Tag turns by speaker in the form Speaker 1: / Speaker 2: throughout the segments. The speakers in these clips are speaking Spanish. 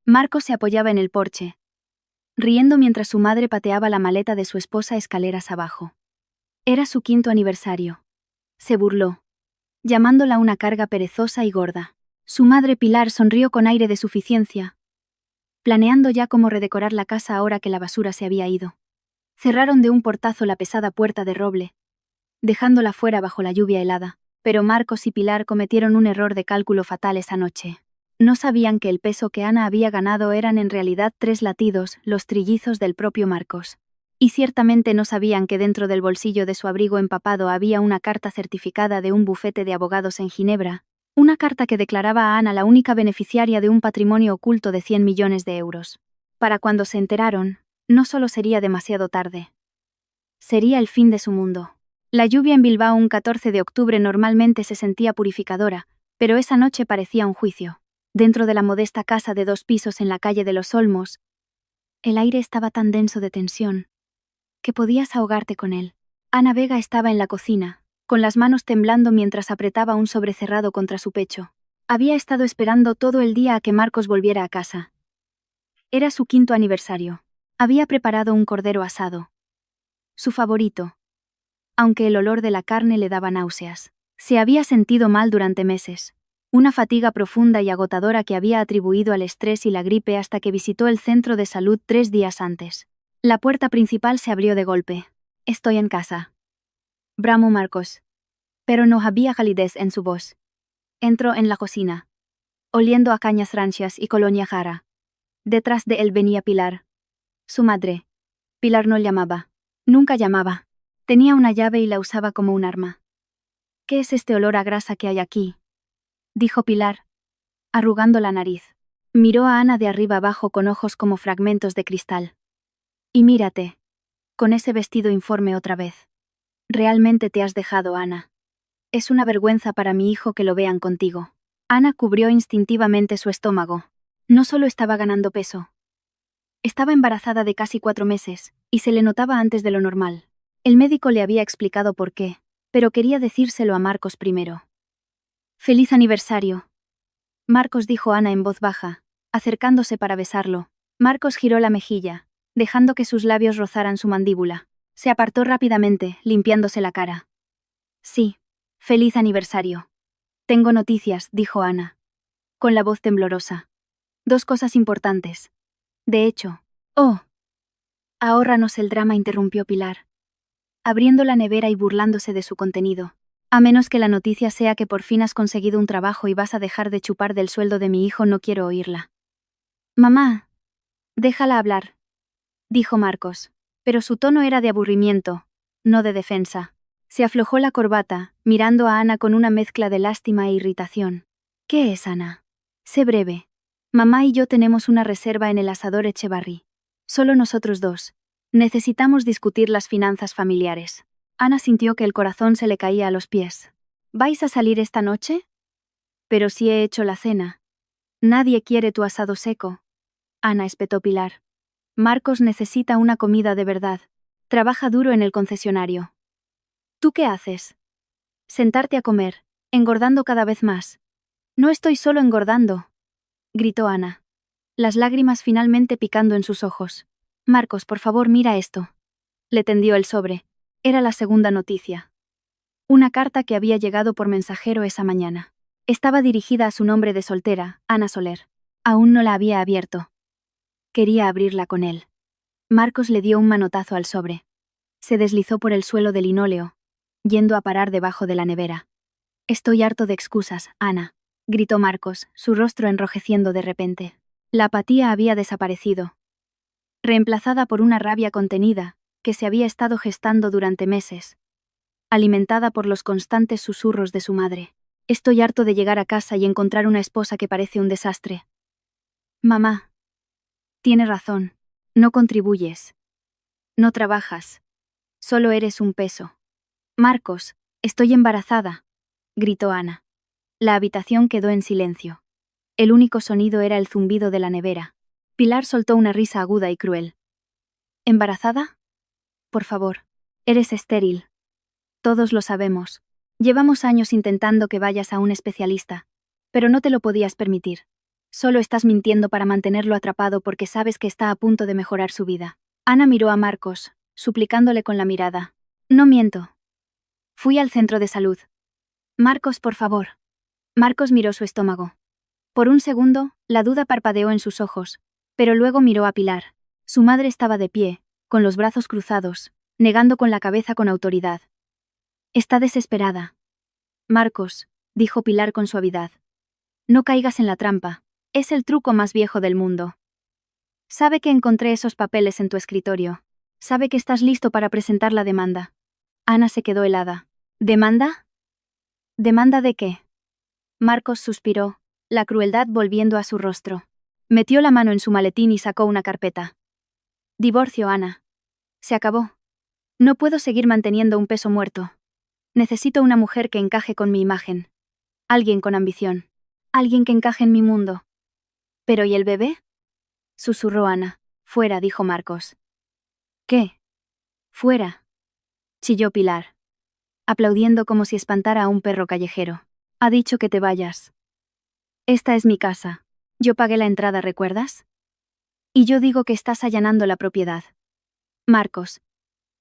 Speaker 1: Marcos se apoyaba en el porche, riendo mientras su madre pateaba la maleta de su esposa escaleras abajo. Era su 5º aniversario. Se burló, llamándola una carga perezosa y gorda. Su madre Pilar sonrió con aire de suficiencia, planeando ya cómo redecorar la casa ahora que la basura se había ido. Cerraron de un portazo la pesada puerta de roble, dejándola fuera bajo la lluvia helada, pero Marcos y Pilar cometieron un error de cálculo fatal esa noche. No sabían que el peso que Ana había ganado eran en realidad 3 latidos, los trillizos del propio Marcos. Y ciertamente no sabían que dentro del bolsillo de su abrigo empapado había una carta certificada de un bufete de abogados en Ginebra, una carta que declaraba a Ana la única beneficiaria de un patrimonio oculto de 100 millones de euros. Para cuando se enteraron, no solo sería demasiado tarde. Sería el fin de su mundo. La lluvia en Bilbao un 14 de octubre normalmente se sentía purificadora, pero esa noche parecía un juicio. Dentro de la modesta casa de 2 pisos en la calle de los Olmos, el aire estaba tan denso de tensión que podías ahogarte con él. Ana Vega estaba en la cocina, con las manos temblando mientras apretaba un sobre cerrado contra su pecho. Había estado esperando todo el día a que Marcos volviera a casa. Era su 5º aniversario. Había preparado un cordero asado, su favorito, aunque el olor de la carne le daba náuseas. Se había sentido mal durante meses, una fatiga profunda y agotadora que había atribuido al estrés y la gripe hasta que visitó el centro de salud 3 días antes. La puerta principal se abrió de golpe. «Estoy en casa», bramó Marcos, pero no había calidez en su voz. Entró en la cocina, oliendo a cañas ranchas y colonia jara. Detrás de él venía Pilar, su madre. Pilar no llamaba. Nunca llamaba. Tenía una llave y la usaba como un arma. «¿Qué es este olor a grasa que hay aquí?», dijo Pilar, arrugando la nariz. Miró a Ana de arriba abajo con ojos como fragmentos de cristal. «Y mírate, con ese vestido informe otra vez. Realmente te has dejado, Ana. Es una vergüenza para mi hijo que lo vean contigo». Ana cubrió instintivamente su estómago. No solo estaba ganando peso. Estaba embarazada de casi 4 meses, y se le notaba antes de lo normal. El médico le había explicado por qué, pero quería decírselo a Marcos primero. «Feliz aniversario», Marcos dijo Ana en voz baja, acercándose para besarlo. Marcos giró la mejilla, dejando que sus labios rozaran su mandíbula. Se apartó rápidamente, limpiándose la cara. «Sí, feliz aniversario. Tengo noticias», dijo Ana, con la voz temblorosa. «2 cosas importantes. De hecho». «Oh». «Ahórranos el drama», interrumpió Pilar, abriendo la nevera y burlándose de su contenido. «A menos que la noticia sea que por fin has conseguido un trabajo y vas a dejar de chupar del sueldo de mi hijo, no quiero oírla». «Mamá, déjala hablar», dijo Marcos, pero su tono era de aburrimiento, no de defensa. Se aflojó la corbata, mirando a Ana con una mezcla de lástima e irritación. «¿Qué es, Ana? Sé breve. Mamá y yo tenemos una reserva en el asador Echevarri. Solo nosotros 2. Necesitamos discutir las finanzas familiares». Ana sintió que el corazón se le caía a los pies. «¿Vais a salir esta noche?» «Pero si he hecho la cena. Nadie quiere tu asado seco». «Ana», espetó Pilar. «Marcos necesita una comida de verdad. Trabaja duro en el concesionario. ¿Tú qué haces? Sentarte a comer, engordando cada vez más». «No estoy solo engordando», gritó Ana, las lágrimas finalmente picando en sus ojos. «Marcos, por favor, mira esto». Le tendió el sobre. Era la segunda noticia. Una carta que había llegado por mensajero esa mañana. Estaba dirigida a su nombre de soltera, Ana Soler. Aún no la había abierto. Quería abrirla con él. Marcos le dio un manotazo al sobre. Se deslizó por el suelo de linóleo, yendo a parar debajo de la nevera. «Estoy harto de excusas, Ana», gritó Marcos, su rostro enrojeciendo de repente. La apatía había desaparecido, reemplazada por una rabia contenida, que se había estado gestando durante meses, alimentada por los constantes susurros de su madre. «Estoy harto de llegar a casa y encontrar una esposa que parece un desastre. Mamá, tiene razón, no contribuyes. No trabajas. Solo eres un peso». «Marcos, estoy embarazada», gritó Ana. La habitación quedó en silencio. El único sonido era el zumbido de la nevera. Pilar soltó una risa aguda y cruel. «¿Embarazada? Por favor, eres estéril. Todos lo sabemos. Llevamos años intentando que vayas a un especialista, pero no te lo podías permitir. Solo estás mintiendo para mantenerlo atrapado porque sabes que está a punto de mejorar su vida. Ana miró a Marcos, suplicándole con la mirada. No miento. Fui al centro de salud. Marcos, por favor. Marcos miró su estómago. Por un segundo, la duda parpadeó en sus ojos, pero luego miró a Pilar. Su madre estaba de pie, con los brazos cruzados, negando con la cabeza con autoridad. Está desesperada. Marcos, dijo Pilar con suavidad. No caigas en la trampa. Es el truco más viejo del mundo. Sabe que encontré esos papeles en tu escritorio. Sabe que estás listo para presentar la demanda. Ana se quedó helada. ¿Demanda? ¿Demanda de qué? Marcos suspiró, la crueldad volviendo a su rostro. Metió la mano en su maletín y sacó una carpeta. Divorcio, Ana. Se acabó. No puedo seguir manteniendo un peso muerto. Necesito una mujer que encaje con mi imagen. Alguien con ambición. Alguien que encaje en mi mundo. ¿Pero y el bebé? Susurró Ana. Fuera, dijo Marcos. ¿Qué? Fuera. Chilló Pilar, aplaudiendo como si espantara a un perro callejero. Ha dicho que te vayas. Esta es mi casa. Yo pagué la entrada, ¿recuerdas? Y yo digo que estás allanando la propiedad. Marcos.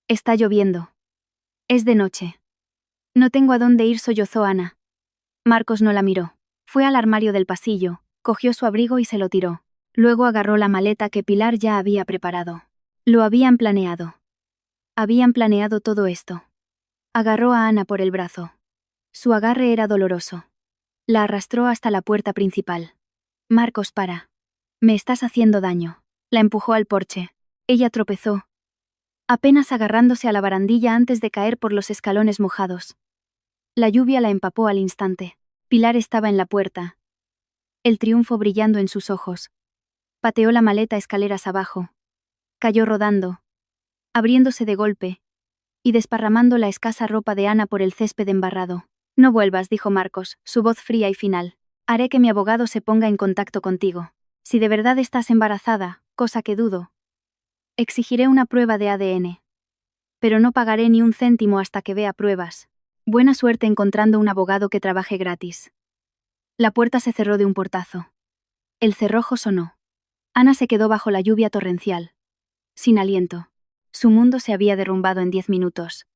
Speaker 1: Está lloviendo. Es de noche. No tengo a dónde ir, sollozó Ana. Marcos no la miró. Fue al armario del pasillo, cogió su abrigo y se lo tiró. Luego agarró la maleta que Pilar ya había preparado. Lo habían planeado. Habían planeado todo esto. Agarró a Ana por el brazo. Su agarre era doloroso. La arrastró hasta la puerta principal. Marcos, para. Me estás haciendo daño. La empujó al porche. Ella tropezó, apenas agarrándose a la barandilla antes de caer por los escalones mojados. La lluvia la empapó al instante. Pilar estaba en la puerta, el triunfo brillando en sus ojos. Pateó la maleta escaleras abajo. Cayó rodando, abriéndose de golpe, y desparramando la escasa ropa de Ana por el césped embarrado. No vuelvas, dijo Marcos, su voz fría y final. Haré que mi abogado se ponga en contacto contigo. Si de verdad estás embarazada, cosa que dudo, exigiré una prueba de ADN. Pero no pagaré ni un céntimo hasta que vea pruebas. Buena suerte encontrando un abogado que trabaje gratis. La puerta se cerró de un portazo. El cerrojo sonó. Ana se quedó bajo la lluvia torrencial, sin aliento. Su mundo se había derrumbado en 10 minutos.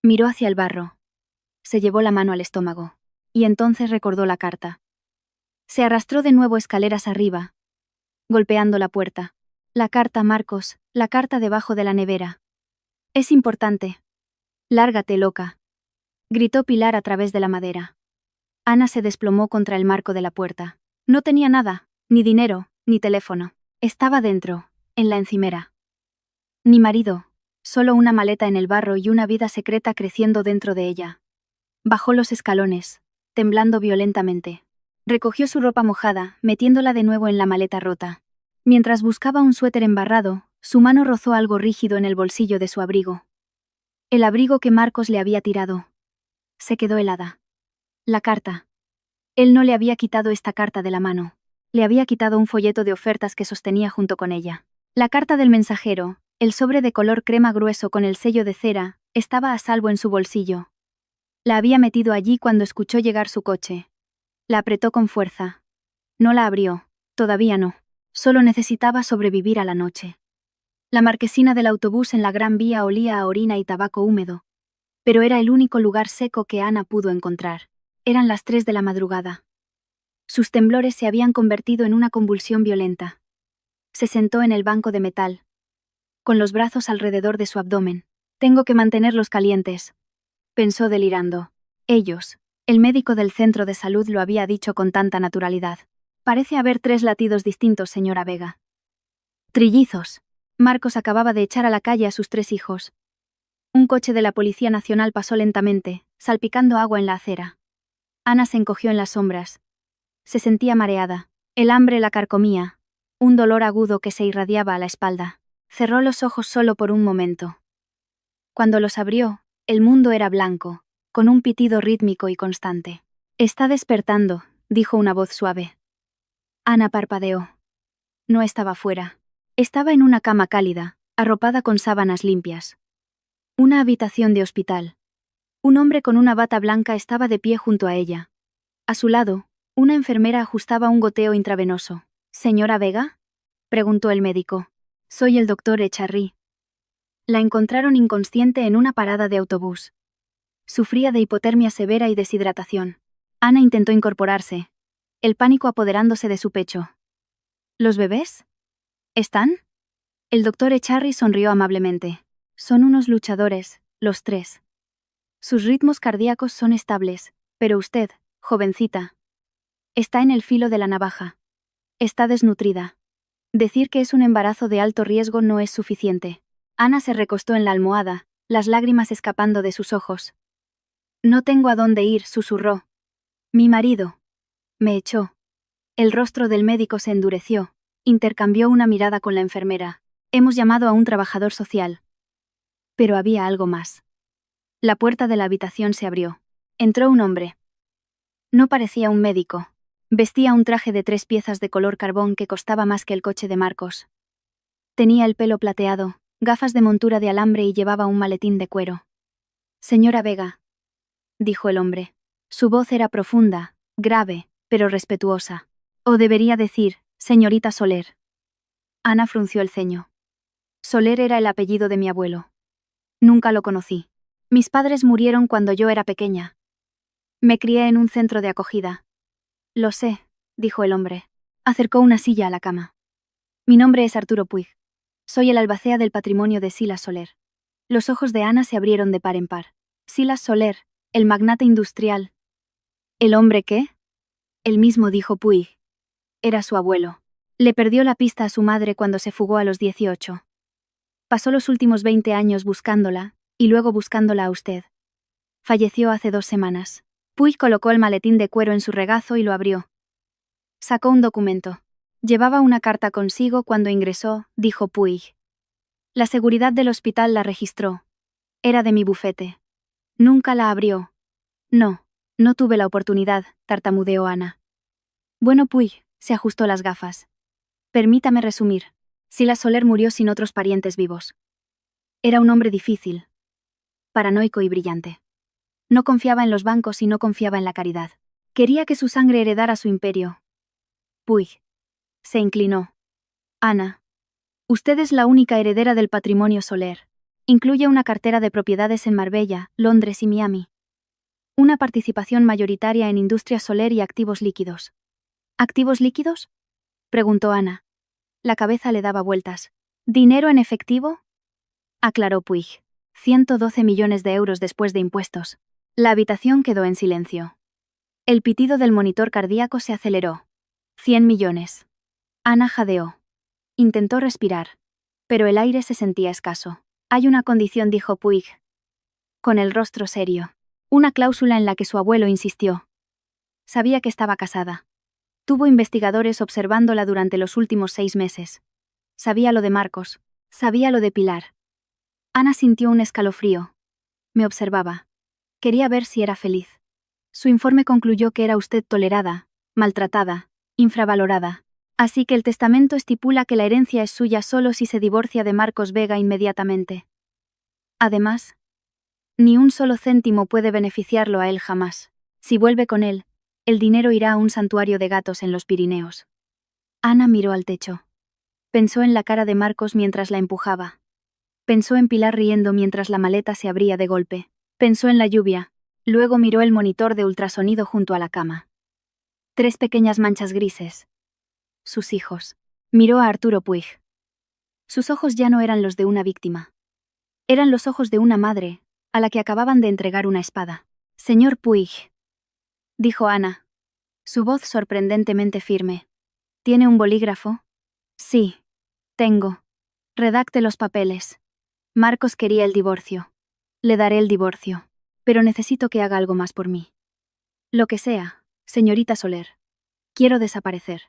Speaker 1: Miró hacia el barro. Se llevó la mano al estómago. Y entonces recordó la carta. Se arrastró de nuevo escaleras arriba, golpeando la puerta. La carta, Marcos, la carta debajo de la nevera. Es importante. Lárgate, loca. Gritó Pilar a través de la madera. Ana se desplomó contra el marco de la puerta. No tenía nada, ni dinero, ni teléfono. Estaba dentro, en la encimera. Ni marido, solo una maleta en el barro y una vida secreta creciendo dentro de ella. Bajó los escalones, temblando violentamente. Recogió su ropa mojada, metiéndola de nuevo en la maleta rota. Mientras buscaba un suéter embarrado, su mano rozó algo rígido en el bolsillo de su abrigo. El abrigo que Marcos le había tirado. Se quedó helada. La carta. Él no le había quitado esta carta de la mano. Le había quitado un folleto de ofertas que sostenía junto con ella. La carta del mensajero, el sobre de color crema grueso con el sello de cera, estaba a salvo en su bolsillo. La había metido allí cuando escuchó llegar su coche. La apretó con fuerza. No la abrió. Todavía no. Solo necesitaba sobrevivir a la noche. La marquesina del autobús en la Gran Vía olía a orina y tabaco húmedo. Pero era el único lugar seco que Ana pudo encontrar. Eran las 3 de la madrugada. Sus temblores se habían convertido en una convulsión violenta. Se sentó en el banco de metal, con los brazos alrededor de su abdomen. Tengo que mantenerlos calientes, pensó delirando. Ellos, el médico del centro de salud lo había dicho con tanta naturalidad. Parece haber 3 latidos distintos, señora Vega. Trillizos. Marcos acababa de echar a la calle a sus 3 hijos. Un coche de la Policía Nacional pasó lentamente, salpicando agua en la acera. Ana se encogió en las sombras. Se sentía mareada. El hambre la carcomía. Un dolor agudo que se irradiaba a la espalda. Cerró los ojos solo por un momento. Cuando los abrió, el mundo era blanco, con un pitido rítmico y constante. Está despertando, dijo una voz suave. Ana parpadeó. No estaba fuera. Estaba en una cama cálida, arropada con sábanas limpias. Una habitación de hospital. Un hombre con una bata blanca estaba de pie junto a ella. A su lado, Una enfermera ajustaba un goteo intravenoso. ¿Señora Vega?, preguntó el médico. Soy el doctor Echarri. La encontraron inconsciente en una parada de autobús. Sufría de hipotermia severa y deshidratación. Ana intentó incorporarse, el pánico apoderándose de su pecho. ¿Los bebés? ¿Están? El doctor Echarri sonrió amablemente. Son unos luchadores, los tres. Sus ritmos cardíacos son estables, pero usted, jovencita, está en el filo de la navaja. Está desnutrida. Decir que es un embarazo de alto riesgo no es suficiente. Ana se recostó en la almohada, las lágrimas escapando de sus ojos. No tengo a dónde ir, susurró. Mi marido. Me echó. El rostro del médico se endureció. Intercambió una mirada con la enfermera. Hemos llamado a un trabajador social. Pero había algo más. La puerta de la habitación se abrió. Entró un hombre. No parecía un médico. Vestía un traje de 3 piezas de color carbón que costaba más que el coche de Marcos. Tenía el pelo plateado, gafas de montura de alambre y llevaba un maletín de cuero. Señora Vega, dijo el hombre. Su voz era profunda, grave, pero respetuosa. O debería decir, señorita Soler. Ana frunció el ceño. Soler era el apellido de mi abuelo. Nunca lo conocí. Mis padres murieron cuando yo era pequeña. Me crié en un centro de acogida. Lo sé, dijo el hombre. Acercó una silla a la cama. Mi nombre es Arturo Puig. Soy el albacea del patrimonio de Silas Soler. Los ojos de Ana se abrieron de par en par. Silas Soler, el magnate industrial. ¿El hombre qué? El mismo, dijo Puig. Era su abuelo. Le perdió la pista a su madre cuando se fugó a los 18. Pasó los últimos 20 años buscándola, y luego buscándola a usted. Falleció hace 2 semanas. Puig colocó el maletín de cuero en su regazo y lo abrió. Sacó un documento. Llevaba una carta consigo cuando ingresó, dijo Puig. La seguridad del hospital la registró. Era de mi bufete. Nunca la abrió. No, no tuve la oportunidad, tartamudeó Ana. Bueno, Puig, se ajustó las gafas. Permítame resumir. Silas Soler murió sin otros parientes vivos. Era un hombre difícil, paranoico y brillante. No confiaba en los bancos y no confiaba en la caridad. Quería que su sangre heredara su imperio. Puig se inclinó. Ana, usted es la única heredera del patrimonio Soler. Incluye una cartera de propiedades en Marbella, Londres y Miami. Una participación mayoritaria en Industrias Soler y activos líquidos. ¿Activos líquidos?, preguntó Ana. La cabeza le daba vueltas. ¿Dinero en efectivo?, aclaró Puig. 112 millones de euros después de impuestos. La habitación quedó en silencio. El pitido del monitor cardíaco se aceleró. 100 millones. Ana jadeó. Intentó respirar, pero el aire se sentía escaso. Hay una condición, dijo Puig, con el rostro serio. Una cláusula en la que su abuelo insistió. Sabía que estaba casada. Tuvo investigadores observándola durante los últimos 6 meses. Sabía lo de Marcos. Sabía lo de Pilar. Ana sintió un escalofrío. Me observaba. Quería ver si era feliz. Su informe concluyó que era usted tolerada, maltratada, infravalorada. Así que el testamento estipula que la herencia es suya solo si se divorcia de Marcos Vega inmediatamente. Además, ni un solo céntimo puede beneficiarlo a él jamás. Si vuelve con él, el dinero irá a un santuario de gatos en los Pirineos. Ana miró al techo. Pensó en la cara de Marcos mientras la empujaba. Pensó en Pilar riendo mientras la maleta se abría de golpe. Pensó en la lluvia. Luego miró el monitor de ultrasonido junto a la cama. 3 pequeñas manchas grises. Sus hijos. Miró a Arturo Puig. Sus ojos ya no eran los de una víctima. Eran los ojos de una madre, a la que acababan de entregar una espada. Señor Puig, dijo Ana, su voz sorprendentemente firme. ¿Tiene un bolígrafo? Sí, tengo. Redacte los papeles. Marcos quería el divorcio. Le daré el divorcio. Pero necesito que haga algo más por mí. Lo que sea, señorita Soler. Quiero desaparecer.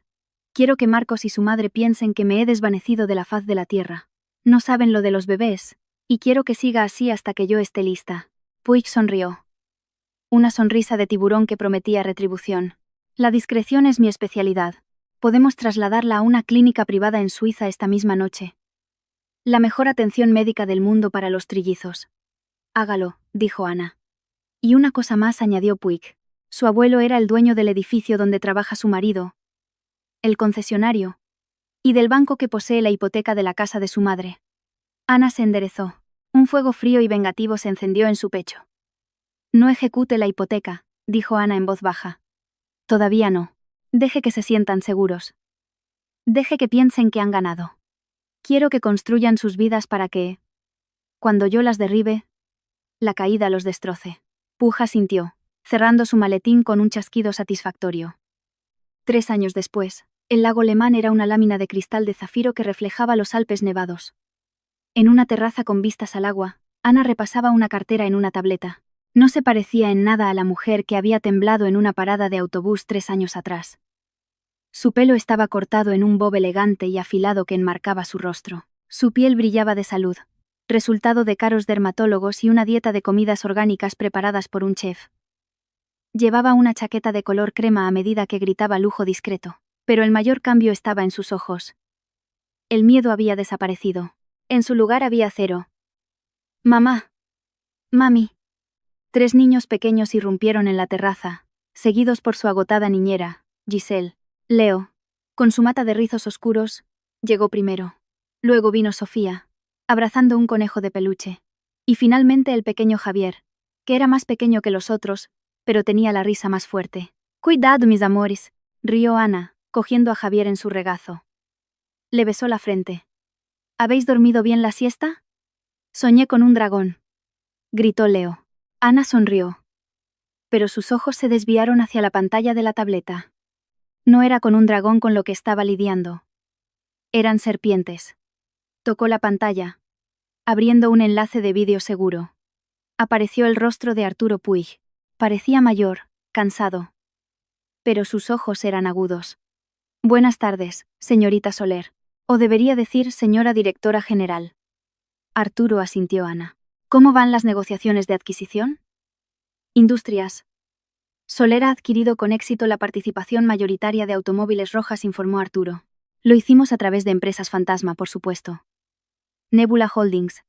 Speaker 1: Quiero que Marcos y su madre piensen que me he desvanecido de la faz de la tierra. No saben lo de los bebés, y quiero que siga así hasta que yo esté lista. Puig sonrió. Una sonrisa de tiburón que prometía retribución. La discreción es mi especialidad. Podemos trasladarla a una clínica privada en Suiza esta misma noche. La mejor atención médica del mundo para los trillizos. Hágalo, dijo Ana. Y una cosa más, añadió Puig. Su abuelo era el dueño del edificio donde trabaja su marido, el concesionario, y del banco que posee la hipoteca de la casa de su madre. Ana se enderezó. Un fuego frío y vengativo se encendió en su pecho. No ejecute la hipoteca, dijo Ana en voz baja. Todavía no. Deje que se sientan seguros. Deje que piensen que han ganado. Quiero que construyan sus vidas para que, cuando yo las derribe, la caída los destroce. Puja sintió, cerrando su maletín con un chasquido satisfactorio. 3 años después, el lago Lemán era una lámina de cristal de zafiro que reflejaba los Alpes nevados. En una terraza con vistas al agua, Ana repasaba una cartera en una tableta. No se parecía en nada a la mujer que había temblado en una parada de autobús 3 años atrás. Su pelo estaba cortado en un bob elegante y afilado que enmarcaba su rostro. Su piel brillaba de salud, resultado de caros dermatólogos y una dieta de comidas orgánicas preparadas por un chef. Llevaba una chaqueta de color crema a medida que gritaba lujo discreto, pero el mayor cambio estaba en sus ojos. El miedo había desaparecido. En su lugar había cero. Mamá. Mami. 3 niños pequeños irrumpieron en la terraza, seguidos por su agotada niñera, Giselle. Leo, con su mata de rizos oscuros, llegó primero. Luego vino Sofía, abrazando un conejo de peluche. Y finalmente el pequeño Javier, que era más pequeño que los otros, pero tenía la risa más fuerte. «Cuidado, mis amores», rió Ana, cogiendo a Javier en su regazo. Le besó la frente. «¿Habéis dormido bien la siesta?» «Soñé con un dragón», gritó Leo. Ana sonrió. Pero sus ojos se desviaron hacia la pantalla de la tableta. No era con un dragón con lo que estaba lidiando. Eran serpientes. Tocó la pantalla, abriendo un enlace de vídeo seguro. Apareció el rostro de Arturo Puig. Parecía mayor, cansado. Pero sus ojos eran agudos. «Buenas tardes, señorita Soler. O debería decir señora directora general». Arturo asintió Ana. «¿Cómo van las negociaciones de adquisición?» «Industrias». Soler ha adquirido con éxito la participación mayoritaria de Automóviles Rojas, informó Arturo. Lo hicimos a través de empresas fantasma, por supuesto. Nebula Holdings.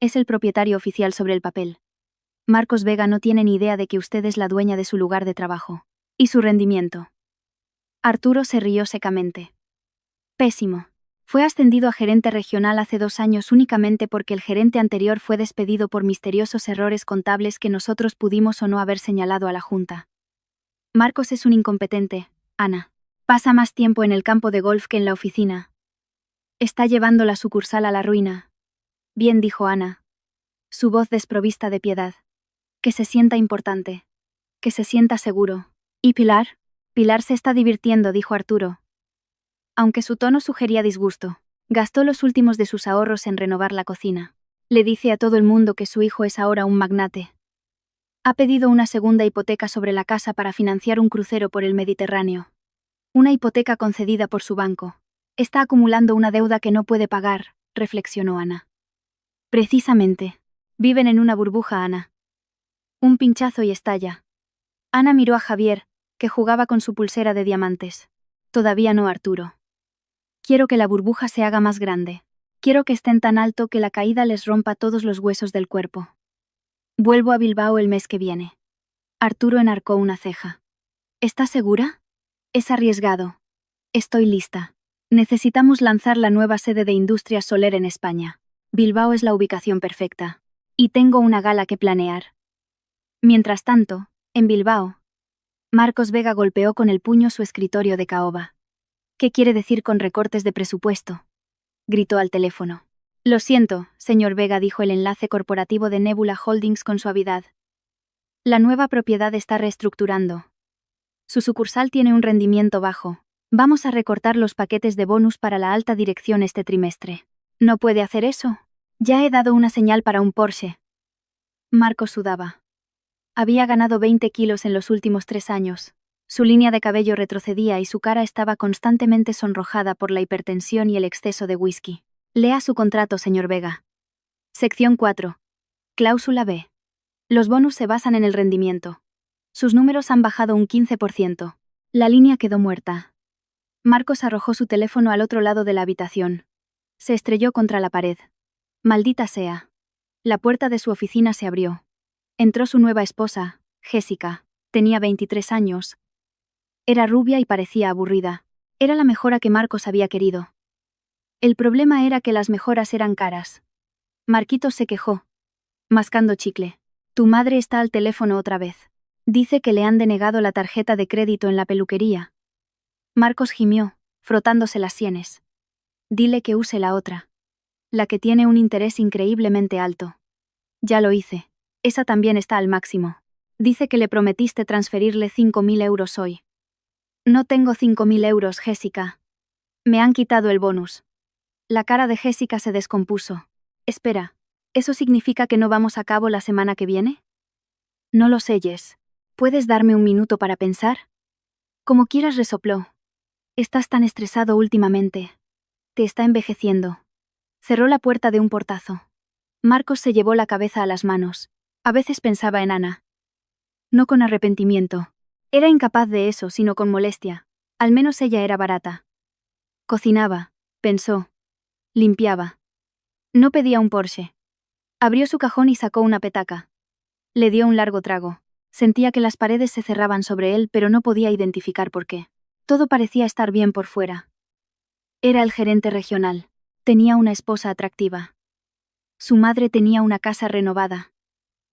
Speaker 1: Es el propietario oficial sobre el papel. Marcos Vega no tiene ni idea de que usted es la dueña de su lugar de trabajo. ¿Y su rendimiento?» Arturo se rió secamente. «Pésimo. Fue ascendido a gerente regional hace 2 años únicamente porque el gerente anterior fue despedido por misteriosos errores contables que nosotros pudimos o no haber señalado a la Junta. Marcos es un incompetente, Ana. Pasa más tiempo en el campo de golf que en la oficina. Está llevando la sucursal a la ruina». «Bien», dijo Ana, su voz desprovista de piedad. «Que se sienta importante. Que se sienta seguro». «¿Y Pilar?» «Pilar se está divirtiendo», dijo Arturo. Aunque su tono sugería disgusto, gastó los últimos de sus ahorros en renovar la cocina. Le dice a todo el mundo que su hijo es ahora un magnate. Ha pedido una segunda hipoteca sobre la casa para financiar un crucero por el Mediterráneo. Una hipoteca concedida por su banco. Está acumulando una deuda que no puede pagar, reflexionó Ana. Precisamente. Viven en una burbuja, Ana. Un pinchazo y estalla. Ana miró a Javier, que jugaba con su pulsera de diamantes. Todavía no, Arturo. Quiero que la burbuja se haga más grande. Quiero que estén tan alto que la caída les rompa todos los huesos del cuerpo. Vuelvo a Bilbao el mes que viene. Arturo enarcó una ceja. ¿Estás segura? Es arriesgado. Estoy lista. Necesitamos lanzar la nueva sede de Industrias Soler en España. Bilbao es la ubicación perfecta. Y tengo una gala que planear. Mientras tanto, en Bilbao, Marcos Vega golpeó con el puño su escritorio de caoba. «¿Qué quiere decir con recortes de presupuesto?», gritó al teléfono. «Lo siento, señor Vega», dijo el enlace corporativo de Nebula Holdings con suavidad. «La nueva propiedad está reestructurando. Su sucursal tiene un rendimiento bajo. Vamos a recortar los paquetes de bonus para la alta dirección este trimestre». «¿No puede hacer eso? Ya he dado una señal para un Porsche». Marcos sudaba. Había ganado 20 kilos en los últimos 3 años. Su línea de cabello retrocedía y su cara estaba constantemente sonrojada por la hipertensión y el exceso de whisky. «Lea su contrato, señor Vega». Sección 4. Cláusula B. Los bonus se basan en el rendimiento. Sus números han bajado un 15%. La línea quedó muerta. Marcos arrojó su teléfono al otro lado de la habitación. Se estrelló contra la pared. Maldita sea. La puerta de su oficina se abrió. Entró su nueva esposa, Jessica. Tenía 23 años. Era rubia y parecía aburrida. Era la mejora que Marcos había querido. El problema era que las mejoras eran caras. Marquitos se quejó, mascando chicle. Tu madre está al teléfono otra vez. Dice que le han denegado la tarjeta de crédito en la peluquería. Marcos gimió, frotándose las sienes. Dile que use la otra. La que tiene un interés increíblemente alto. Ya lo hice. Esa también está al máximo. Dice que le prometiste transferirle 5.000 euros hoy. No tengo 5.000 euros, Jessica. Me han quitado el bonus. La cara de Jessica se descompuso. Espera, ¿eso significa que no vamos a cabo la semana que viene? No lo sé, Jess. ¿Puedes darme un minuto para pensar? Como quieras, resopló. Estás tan estresado últimamente. Te está envejeciendo. Cerró la puerta de un portazo. Marcos se llevó la cabeza a las manos. A veces pensaba en Ana. No con arrepentimiento. Era incapaz de eso, sino con molestia. Al menos ella era barata. Cocinaba, pensó. Limpiaba. No pedía un Porsche. Abrió su cajón y sacó una petaca. Le dio un largo trago. Sentía que las paredes se cerraban sobre él, pero no podía identificar por qué. Todo parecía estar bien por fuera. Era el gerente regional. Tenía una esposa atractiva. Su madre tenía una casa renovada.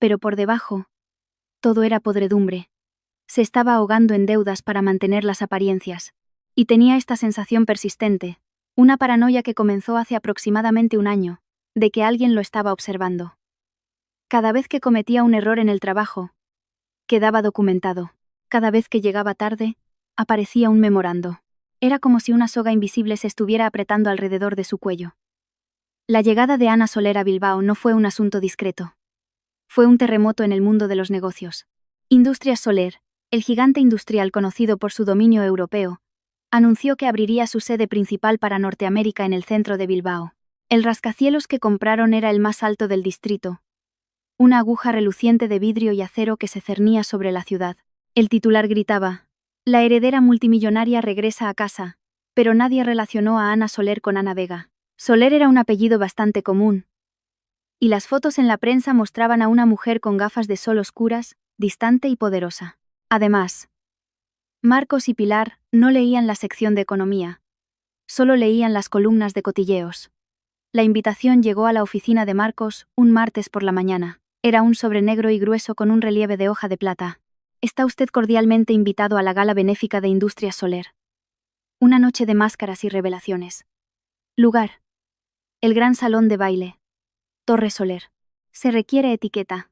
Speaker 1: Pero por debajo, todo era podredumbre. Se estaba ahogando en deudas para mantener las apariencias. Y tenía esta sensación persistente, una paranoia que comenzó hace aproximadamente un año, de que alguien lo estaba observando. Cada vez que cometía un error en el trabajo, quedaba documentado. Cada vez que llegaba tarde, aparecía un memorando. Era como si una soga invisible se estuviera apretando alrededor de su cuello. La llegada de Ana Soler a Bilbao no fue un asunto discreto. Fue un terremoto en el mundo de los negocios. Industrias Soler, el gigante industrial conocido por su dominio europeo, anunció que abriría su sede principal para Norteamérica en el centro de Bilbao. El rascacielos que compraron era el más alto del distrito. Una aguja reluciente de vidrio y acero que se cernía sobre la ciudad. El titular gritaba: la heredera multimillonaria regresa a casa, pero nadie relacionó a Ana Soler con Ana Vega. Soler era un apellido bastante común. Y las fotos en la prensa mostraban a una mujer con gafas de sol oscuras, distante y poderosa. Además, Marcos y Pilar no leían la sección de economía. Solo leían las columnas de cotilleos. La invitación llegó a la oficina de Marcos un martes por la mañana. Era un sobre negro y grueso con un relieve de hoja de plata. Está usted cordialmente invitado a la gala benéfica de Industrias Soler. Una noche de máscaras y revelaciones. Lugar: el gran salón de baile. Torre Soler. Se requiere etiqueta.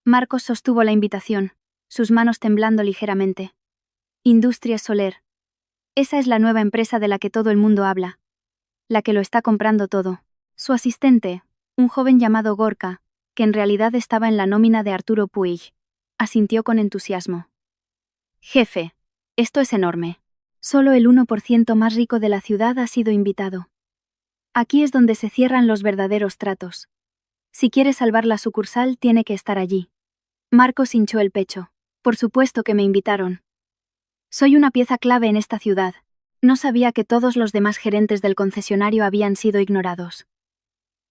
Speaker 1: Marcos sostuvo la invitación, sus manos temblando ligeramente. Industrias Soler. Esa es la nueva empresa de la que todo el mundo habla. La que lo está comprando todo. Su asistente, un joven llamado Gorka, que en realidad estaba en la nómina de Arturo Puig, asintió con entusiasmo. Jefe, esto es enorme. Solo el 1% más rico de la ciudad ha sido invitado. Aquí es donde se cierran los verdaderos tratos. Si quiere salvar la sucursal, tiene que estar allí. Marcos hinchó el pecho. Por supuesto que me invitaron. Soy una pieza clave en esta ciudad. No sabía que todos los demás gerentes del concesionario habían sido ignorados.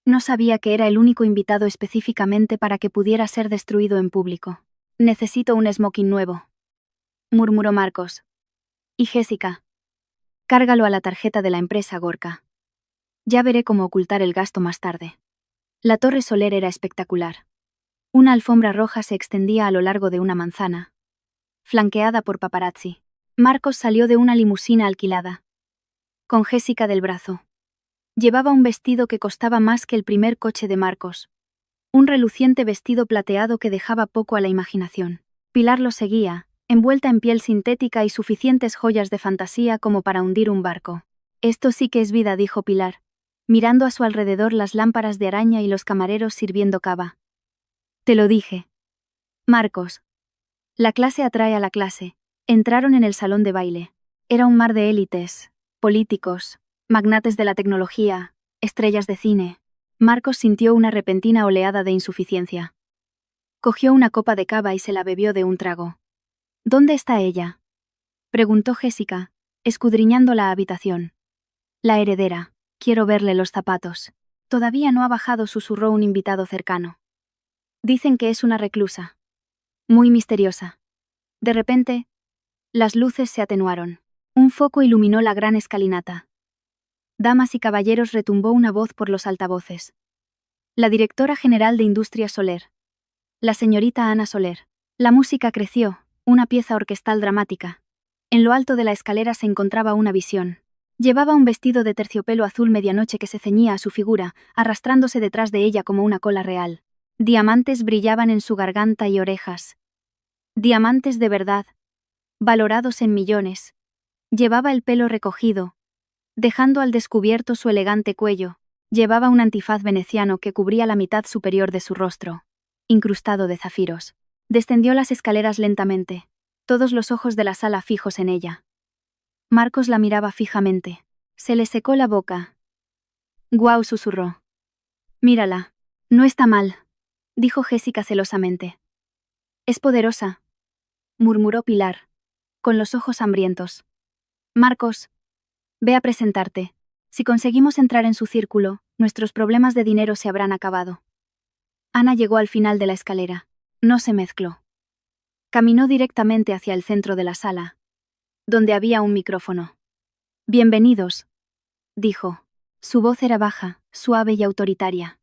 Speaker 1: No sabía que era el único invitado específicamente para que pudiera ser destruido en público. Necesito un smoking nuevo, murmuró Marcos. Y Jessica, cárgalo a la tarjeta de la empresa, Gorka. Ya veré cómo ocultar el gasto más tarde. La Torre Soler era espectacular. Una alfombra roja se extendía a lo largo de una manzana, flanqueada por paparazzi. Marcos salió de una limusina alquilada, con Jessica del brazo. Llevaba un vestido que costaba más que el primer coche de Marcos. Un reluciente vestido plateado que dejaba poco a la imaginación. Pilar lo seguía, envuelta en piel sintética y suficientes joyas de fantasía como para hundir un barco. Esto sí que es vida, dijo Pilar, mirando a su alrededor las lámparas de araña y los camareros sirviendo cava. Te lo dije. Marcos. La clase atrae a la clase. Entraron en el salón de baile. Era un mar de élites, políticos, magnates de la tecnología, estrellas de cine. Marcos sintió una repentina oleada de insuficiencia. Cogió una copa de cava y se la bebió de un trago. ¿Dónde está ella?, preguntó Jessica, escudriñando la habitación. La heredera. Quiero verle los zapatos. Todavía no ha bajado, susurró un invitado cercano. Dicen que es una reclusa. Muy misteriosa. De repente, las luces se atenuaron. Un foco iluminó la gran escalinata. Damas y caballeros, retumbó una voz por los altavoces. La directora general de Industrias Soler. La señorita Ana Soler. La música creció, una pieza orquestal dramática. En lo alto de la escalera se encontraba una visión. Llevaba un vestido de terciopelo azul medianoche que se ceñía a su figura, arrastrándose detrás de ella como una cola real. Diamantes brillaban en su garganta y orejas. Diamantes de verdad, valorados en millones. Llevaba el pelo recogido, dejando al descubierto su elegante cuello. Llevaba un antifaz veneciano que cubría la mitad superior de su rostro, incrustado de zafiros. Descendió las escaleras lentamente, todos los ojos de la sala fijos en ella. Marcos la miraba fijamente. Se le secó la boca. «Guau», susurró. «Mírala. No está mal», dijo Jessica celosamente. «Es poderosa», murmuró Pilar, con los ojos hambrientos. «Marcos, ve a presentarte. Si conseguimos entrar en su círculo, nuestros problemas de dinero se habrán acabado». Ana llegó al final de la escalera. No se mezcló. Caminó directamente hacia el centro de la sala, donde había un micrófono. «Bienvenidos», dijo. Su voz era baja, suave y autoritaria.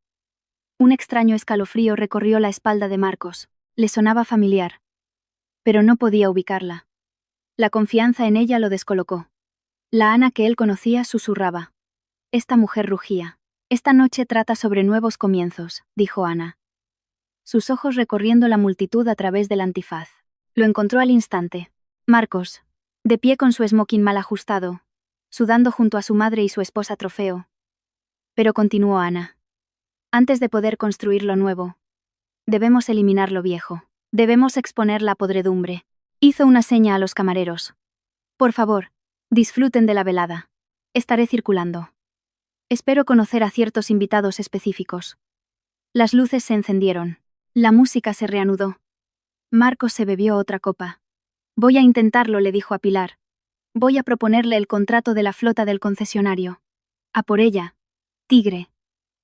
Speaker 1: Un extraño escalofrío recorrió la espalda de Marcos. Le sonaba familiar, pero no podía ubicarla. La confianza en ella lo descolocó. La Ana que él conocía susurraba. Esta mujer rugía. «Esta noche trata sobre nuevos comienzos», dijo Ana. Sus ojos recorriendo la multitud a través del antifaz. Lo encontró al instante. Marcos, de pie con su smoking mal ajustado, sudando junto a su madre y su esposa Trofeo. Pero continuó Ana. Antes de poder construir lo nuevo, debemos eliminar lo viejo. Debemos exponer la podredumbre. Hizo una seña a los camareros. Por favor, disfruten de la velada. Estaré circulando. Espero conocer a ciertos invitados específicos. Las luces se encendieron. La música se reanudó. Marcos se bebió otra copa. Voy a intentarlo, le dijo a Pilar. Voy a proponerle el contrato de la flota del concesionario. A por ella, tigre,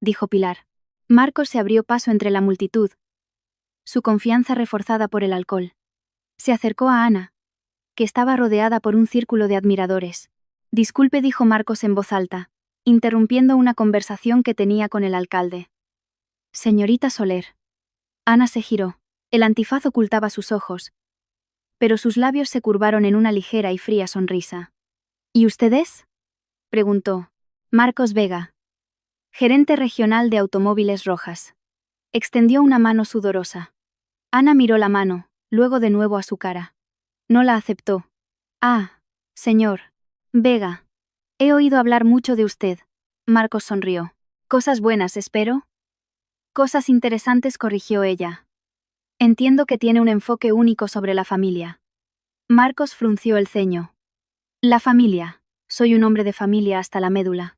Speaker 1: dijo Pilar. Marcos se abrió paso entre la multitud, su confianza reforzada por el alcohol. Se acercó a Ana, que estaba rodeada por un círculo de admiradores. Disculpe, dijo Marcos en voz alta, interrumpiendo una conversación que tenía con el alcalde. Señorita Soler. Ana se giró. El antifaz ocultaba sus ojos, pero sus labios se curvaron en una ligera y fría sonrisa. ¿Y usted es?, preguntó. Marcos Vega, gerente regional de Automóviles Rojas. Extendió una mano sudorosa. Ana miró la mano, luego de nuevo a su cara. No la aceptó. Ah, señor Vega. He oído hablar mucho de usted. Marcos sonrió. Cosas buenas, espero. Cosas interesantes, corrigió ella. Entiendo que tiene un enfoque único sobre la familia. Marcos frunció el ceño. La familia. Soy un hombre de familia hasta la médula.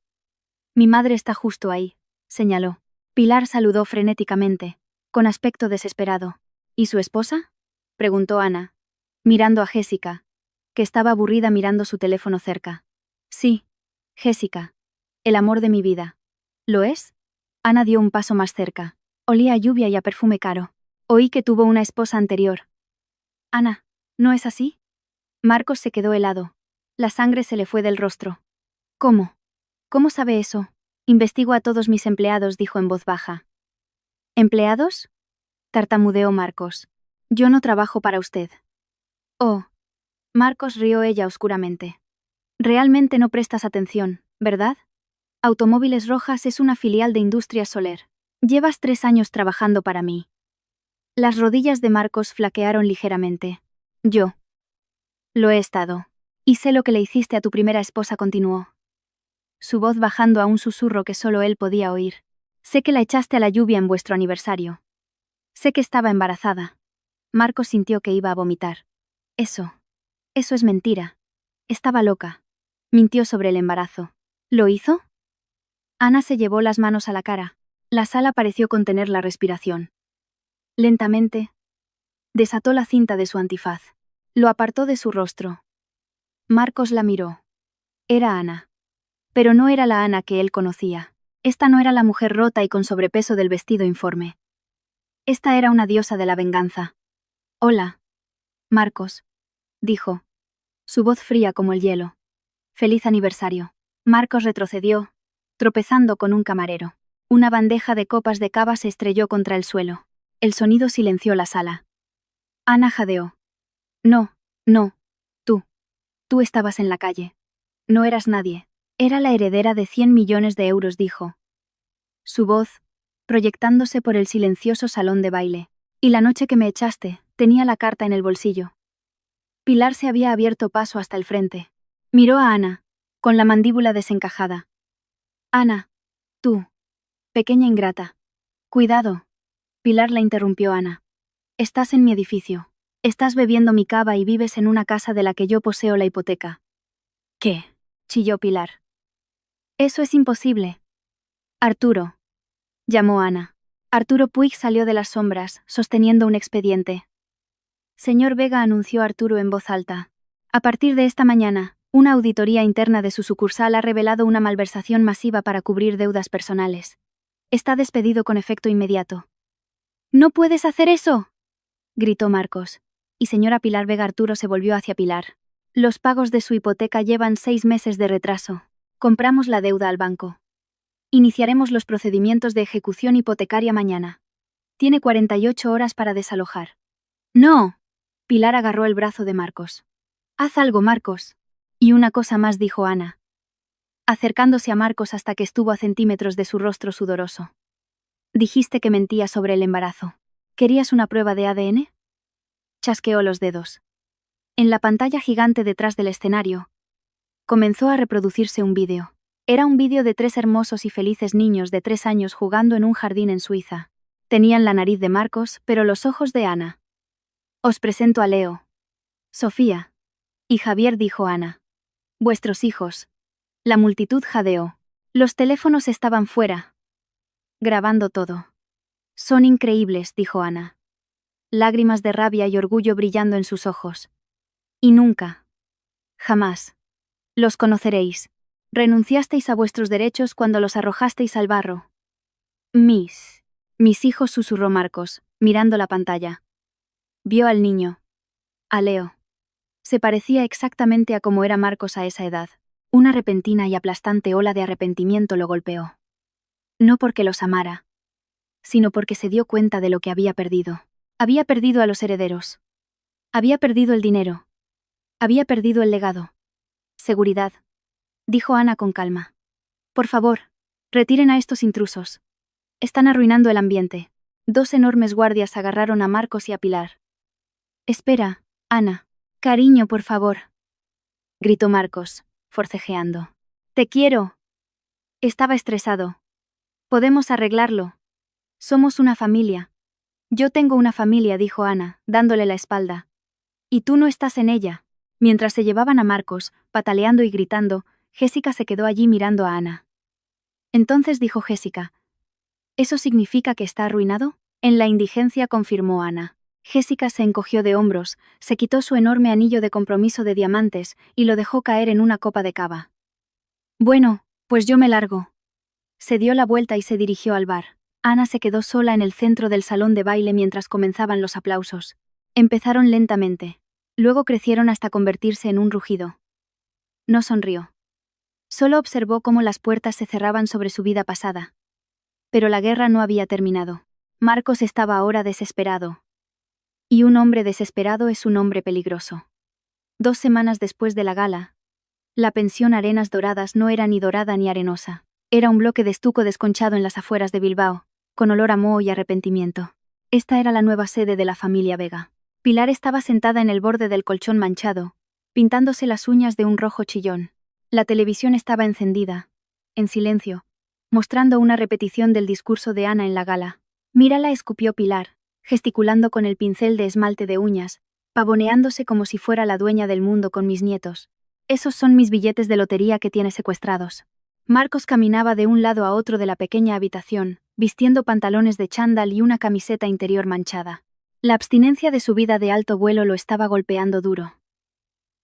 Speaker 1: Mi madre está justo ahí, señaló. Pilar saludó frenéticamente, con aspecto desesperado. ¿Y su esposa?, preguntó Ana, mirando a Jessica, que estaba aburrida mirando su teléfono cerca. Sí, Jessica. El amor de mi vida. ¿Lo es? Ana dio un paso más cerca. Olía a lluvia y a perfume caro. Oí que tuvo una esposa anterior. Ana, ¿no es así? Marcos se quedó helado. La sangre se le fue del rostro. ¿Cómo? ¿Cómo sabe eso? Investigo a todos mis empleados, dijo en voz baja. ¿Empleados?, tartamudeó Marcos. Yo no trabajo para usted. Oh. Marcos rió ella oscuramente. Realmente no prestas atención, ¿verdad? Automóviles Rojas es una filial de Industrias Soler. Llevas 3 años trabajando para mí. Las rodillas de Marcos flaquearon ligeramente. Yo. Lo he estado. Y sé lo que le hiciste a tu primera esposa, continuó. Su voz bajando a un susurro que solo él podía oír. Sé que la echaste a la lluvia en vuestro aniversario. Sé que estaba embarazada. Marcos sintió que iba a vomitar. Eso es mentira. Estaba loca. Mintió sobre el embarazo. ¿Lo hizo? Ana se llevó las manos a la cara. La sala pareció contener la respiración. Lentamente, desató la cinta de su antifaz. Lo apartó de su rostro. Marcos la miró. Era Ana. Pero no era la Ana que él conocía. Esta no era la mujer rota y con sobrepeso del vestido informe. Esta era una diosa de la venganza. Hola, Marcos. dijo. Su voz fría como el hielo. Feliz aniversario. Marcos retrocedió, tropezando con un camarero. Una bandeja de copas de cava se estrelló contra el suelo. El sonido silenció la sala. Ana jadeó. No, no. Tú estabas en la calle. No eras nadie. Era la heredera de 100 millones de euros, dijo. Su voz, proyectándose por el silencioso salón de baile. Y la noche que me echaste, tenía la carta en el bolsillo. Pilar se había abierto paso hasta el frente. Miró a Ana, con la mandíbula desencajada. Ana, tú. Pequeña ingrata. Cuidado. Pilar la interrumpió Ana. Estás en mi edificio. Estás bebiendo mi cava y vives en una casa de la que yo poseo la hipoteca. ¿Qué? Chilló Pilar. Eso es imposible. Arturo. Llamó Ana. Arturo Puig salió de las sombras, sosteniendo un expediente. Señor Vega, anunció Arturo en voz alta. A partir de esta mañana, una auditoría interna de su sucursal ha revelado una malversación masiva para cubrir deudas personales. Está despedido con efecto inmediato. ¡No puedes hacer eso!, gritó Marcos. Y señora Pilar Vega. Arturo se volvió hacia Pilar. Los pagos de su hipoteca llevan 6 meses de retraso. Compramos la deuda al banco. Iniciaremos los procedimientos de ejecución hipotecaria mañana. Tiene 48 horas para desalojar. ¡No! Pilar agarró el brazo de Marcos. Haz algo, Marcos. Y una cosa más, dijo Ana, acercándose a Marcos hasta que estuvo a centímetros de su rostro sudoroso. Dijiste que mentía sobre el embarazo. ¿Querías una prueba de ADN? Chasqueó los dedos. En la pantalla gigante detrás del escenario, comenzó a reproducirse un vídeo. Era un vídeo de 3 hermosos y felices niños de 3 años jugando en un jardín en Suiza. Tenían la nariz de Marcos, pero los ojos de Ana. Os presento a Leo, Sofía y Javier, dijo Ana. Vuestros hijos. La multitud jadeó. Los teléfonos estaban fuera, grabando todo. Son increíbles, dijo Ana. Lágrimas de rabia y orgullo brillando en sus ojos. Y nunca, jamás, los conoceréis. Renunciasteis a vuestros derechos cuando los arrojasteis al barro. Mis hijos, susurró Marcos, mirando la pantalla. Vio al niño. A Leo. Se parecía exactamente a como era Marcos a esa edad. Una repentina y aplastante ola de arrepentimiento lo golpeó. No porque los amara, sino porque se dio cuenta de lo que había perdido. Había perdido a los herederos. Había perdido el dinero. Había perdido el legado. Seguridad, dijo Ana con calma. Por favor, retiren a estos intrusos. Están arruinando el ambiente. 2 enormes guardias agarraron a Marcos y a Pilar. Espera, Ana. Cariño, por favor, gritó Marcos, forcejeando. Te quiero. Estaba estresado. Podemos arreglarlo. Somos una familia. Yo tengo una familia, dijo Ana, dándole la espalda. Y tú no estás en ella. Mientras se llevaban a Marcos, pataleando y gritando, Jessica se quedó allí mirando a Ana. Entonces, dijo Jessica, ¿eso significa que está arruinado? En la indigencia, confirmó Ana. Jessica se encogió de hombros, se quitó su enorme anillo de compromiso de diamantes y lo dejó caer en una copa de cava. Bueno, pues yo me largo. Se dio la vuelta y se dirigió al bar. Ana se quedó sola en el centro del salón de baile mientras comenzaban los aplausos. Empezaron lentamente. Luego crecieron hasta convertirse en un rugido. No sonrió. Solo observó cómo las puertas se cerraban sobre su vida pasada. Pero la guerra no había terminado. Marcos estaba ahora desesperado. Y un hombre desesperado es un hombre peligroso. 2 semanas después de la gala, la pensión Arenas Doradas no era ni dorada ni arenosa. Era un bloque de estuco desconchado en las afueras de Bilbao, con olor a moho y arrepentimiento. Esta era la nueva sede de la familia Vega. Pilar estaba sentada en el borde del colchón manchado, pintándose las uñas de un rojo chillón. La televisión estaba encendida, en silencio, mostrando una repetición del discurso de Ana en la gala. Mírala, escupió Pilar, gesticulando con el pincel de esmalte de uñas, pavoneándose como si fuera la dueña del mundo con mis nietos. Esos son mis billetes de lotería que tiene secuestrados. Marcos caminaba de un lado a otro de la pequeña habitación, vistiendo pantalones de chándal y una camiseta interior manchada. La abstinencia de su vida de alto vuelo lo estaba golpeando duro.